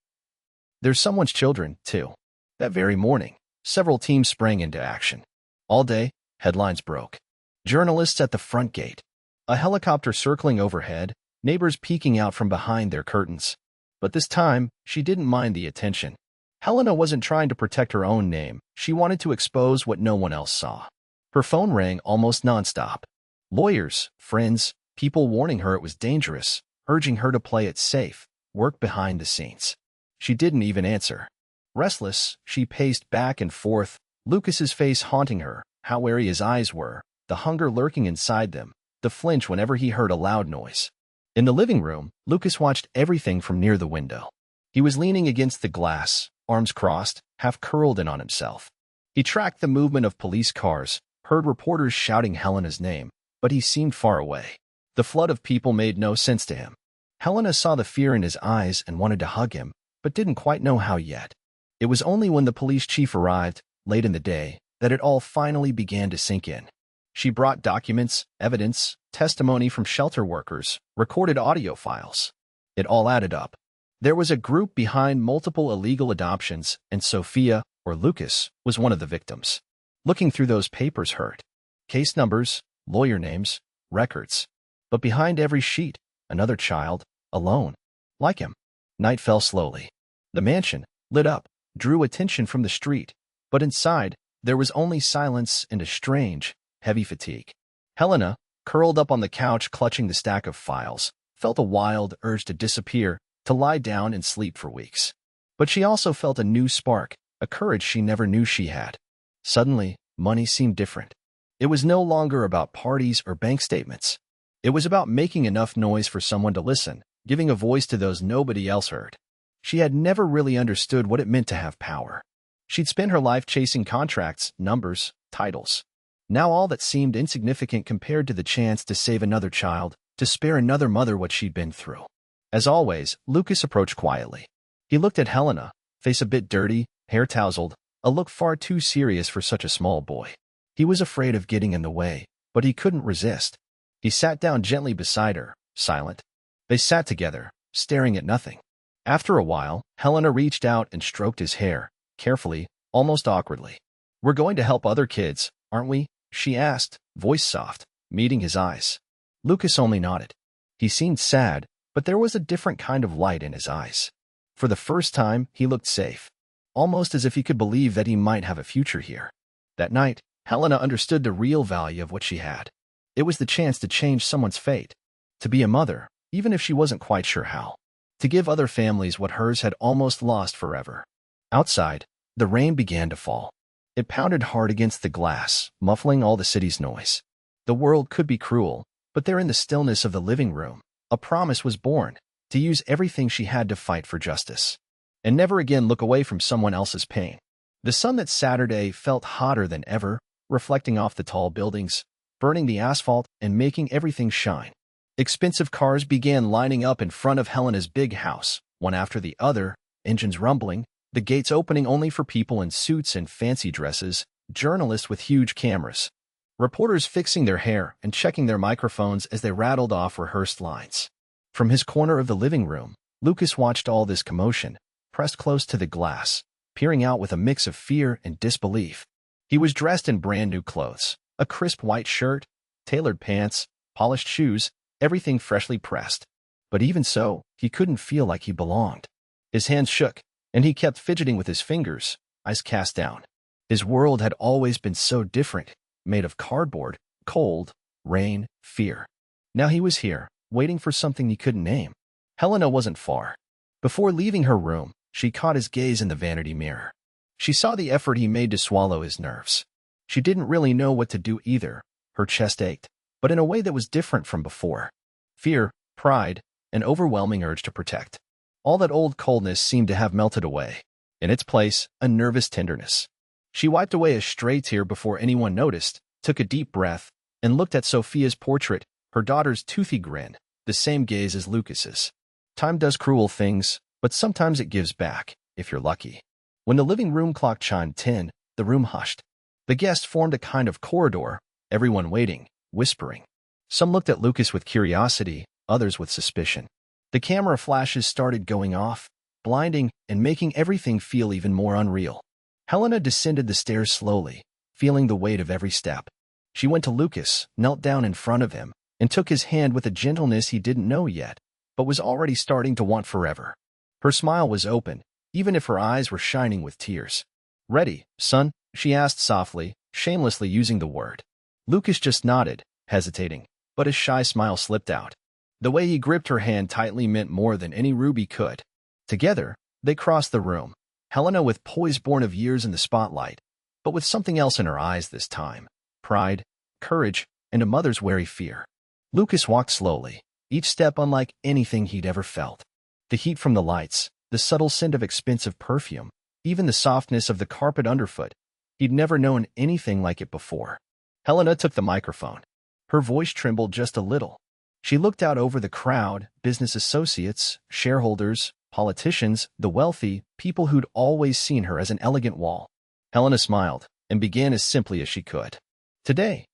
There's someone's children, too." That very morning, several teams sprang into action. All day, headlines broke. Journalists at the front gate. A helicopter circling overhead, neighbors peeking out from behind their curtains. But this time, she didn't mind the attention. Helena wasn't trying to protect her own name. She wanted to expose what no one else saw. Her phone rang almost nonstop. Lawyers, friends, people warning her it was dangerous, urging her to play it safe, work behind the scenes. She didn't even answer. Restless, she paced back and forth, Lucas's face haunting her, how wary his eyes were, the hunger lurking inside them, the flinch whenever he heard a loud noise. In the living room, Lucas watched everything from near the window. He was leaning against the glass, arms crossed, half curled in on himself. He tracked the movement of police cars, heard reporters shouting Helena's name, but he seemed far away. The flood of people made no sense to him. Helena saw the fear in his eyes and wanted to hug him, but didn't quite know how yet. It was only when the police chief arrived, late in the day, that it all finally began to sink in. She brought documents, evidence, testimony from shelter workers, recorded audio files. It all added up. There was a group behind multiple illegal adoptions, and Sophia, or Lucas, was one of the victims. Looking through those papers hurt. Case numbers, lawyer names, records. But behind every sheet, another child, alone, like him. Night fell slowly. The mansion, lit up, drew attention from the street, but inside, there was only silence and a strange, heavy fatigue. Helena, curled up on the couch clutching the stack of files, felt a wild urge to disappear, to lie down and sleep for weeks. But she also felt a new spark, a courage she never knew she had. Suddenly, money seemed different. It was no longer about parties or bank statements. It was about making enough noise for someone to listen, giving a voice to those nobody else heard. She had never really understood what it meant to have power. She'd spent her life chasing contracts, numbers, titles. Now all that seemed insignificant compared to the chance to save another child, to spare another mother what she'd been through. As always, Lucas approached quietly. He looked at Helena, face a bit dirty, hair tousled, a look far too serious for such a small boy. He was afraid of getting in the way, but he couldn't resist. He sat down gently beside her, silent. They sat together, staring at nothing. After a while, Helena reached out and stroked his hair, carefully, almost awkwardly. "We're going to help other kids, aren't we?" she asked, voice soft, meeting his eyes. Lucas only nodded. He seemed sad, but there was a different kind of light in his eyes. For the first time, he looked safe, almost as if he could believe that he might have a future here. That night, Helena understood the real value of what she had. It was the chance to change someone's fate, to be a mother, even if she wasn't quite sure how, to give other families what hers had almost lost forever. Outside, the rain began to fall. It pounded hard against the glass, muffling all the city's noise. The world could be cruel, but there in the stillness of the living room, a promise was born, to use everything she had to fight for justice. And never again look away from someone else's pain. The sun that Saturday felt hotter than ever, reflecting off the tall buildings, burning the asphalt and making everything shine. Expensive cars began lining up in front of Helena's big house, one after the other, engines rumbling, the gates opening only for people in suits and fancy dresses, journalists with huge cameras, reporters fixing their hair and checking their microphones as they rattled off rehearsed lines. From his corner of the living room, Lucas watched all this commotion, pressed close to the glass, peering out with a mix of fear and disbelief. He was dressed in brand-new clothes, a crisp white shirt, tailored pants, polished shoes, everything freshly pressed. But even so, he couldn't feel like he belonged. His hands shook, and he kept fidgeting with his fingers, eyes cast down. His world had always been so different, made of cardboard, cold, rain, fear. Now he was here, waiting for something he couldn't name. Helena wasn't far. Before leaving her room, she caught his gaze in the vanity mirror. She saw the effort he made to swallow his nerves. She didn't really know what to do either. Her chest ached, but in a way that was different from before. Fear, pride, an overwhelming urge to protect. All that old coldness seemed to have melted away. In its place, a nervous tenderness. She wiped away a stray tear before anyone noticed, took a deep breath, and looked at Sophia's portrait, her daughter's toothy grin, the same gaze as Lucas's. Time does cruel things, but sometimes it gives back, if you're lucky. When the living room clock chimed 10, the room hushed. The guests formed a kind of corridor, everyone waiting, whispering. Some looked at Lucas with curiosity, others with suspicion. The camera flashes started going off, blinding and making everything feel even more unreal. Helena descended the stairs slowly, feeling the weight of every step. She went to Lucas, knelt down in front of him, and took his hand with a gentleness he didn't know yet, but was already starting to want forever. Her smile was open, even if her eyes were shining with tears. "Ready, son?" she asked softly, shamelessly using the word. Lucas just nodded, hesitating, but his shy smile slipped out. The way he gripped her hand tightly meant more than any ruby could. Together, they crossed the room, Helena with poise born of years in the spotlight, but with something else in her eyes this time: pride, courage, and a mother's wary fear. Lucas walked slowly, each step unlike anything he'd ever felt. The heat from the lights, the subtle scent of expensive perfume, even the softness of the carpet underfoot. He'd never known anything like it before. Helena took the microphone. Her voice trembled just a little. She looked out over the crowd, business associates, shareholders, politicians, the wealthy, people who'd always seen her as an elegant wall. Helena smiled and began as simply as she could. Today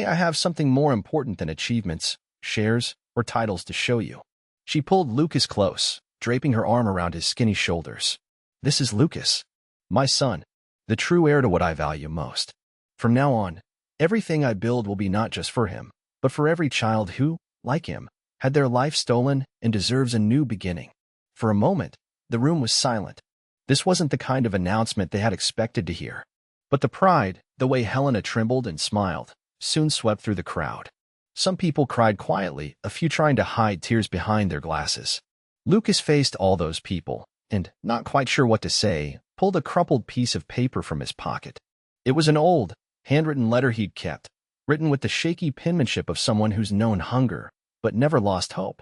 I have something more important than achievements, shares, or titles to show you." She pulled Lucas close, draping her arm around his skinny shoulders. "This is Lucas, my son, the true heir to what I value most. From now on, everything I build will be not just for him, but for every child who, like him, had their life stolen and deserves a new beginning." For a moment, the room was silent. This wasn't the kind of announcement they had expected to hear. But the pride, the way Helena trembled and smiled, soon swept through the crowd. Some people cried quietly, a few trying to hide tears behind their glasses. Lucas faced all those people, and, not quite sure what to say, pulled a crumpled piece of paper from his pocket. It was an old, handwritten letter he'd kept, written with the shaky penmanship of someone who's known hunger, but never lost hope.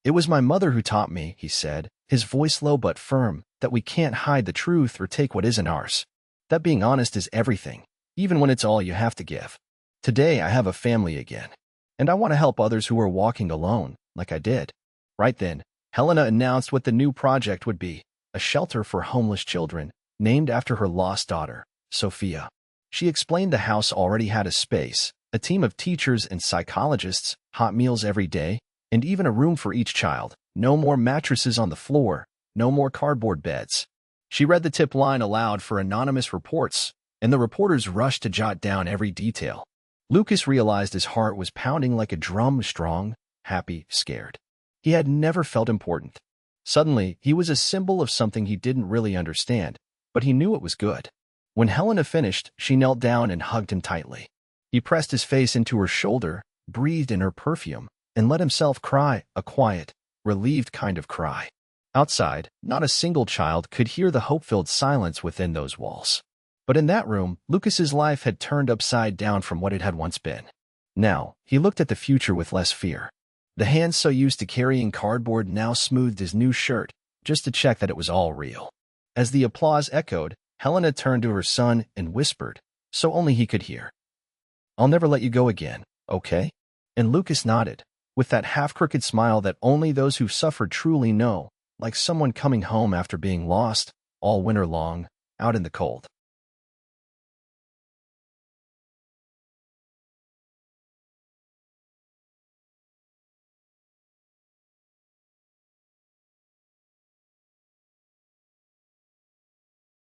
"It was my mother who taught me," he said, his voice low but firm, "that we can't hide the truth or take what isn't ours. That being honest is everything, even when it's all you have to give. Today I have a family again, and I want to help others who are walking alone, like I did." Right then, Helena announced what the new project would be: a shelter for homeless children, named after her lost daughter, Sophia. She explained the house already had a space, a team of teachers and psychologists, hot meals every day, and even a room for each child. No more mattresses on the floor, no more cardboard beds. She read the tip line aloud for anonymous reports, and the reporters rushed to jot down every detail. Lucas realized his heart was pounding like a drum, strong, happy, scared. He had never felt important. Suddenly, he was a symbol of something he didn't really understand, but he knew it was good. When Helena finished, she knelt down and hugged him tightly. He pressed his face into her shoulder, breathed in her perfume, and let himself cry, a quiet, relieved kind of cry. Outside, not a single child could hear the hope-filled silence within those walls. But in that room, Lucas's life had turned upside down from what it had once been. Now, he looked at the future with less fear. The hands so used to carrying cardboard now smoothed his new shirt, just to check that it was all real. As the applause echoed, Helena turned to her son and whispered, so only he could hear, "I'll never let you go again, okay?" And Lucas nodded, with that half-crooked smile that only those who've suffered truly know, like someone coming home after being lost, all winter long, out in the cold.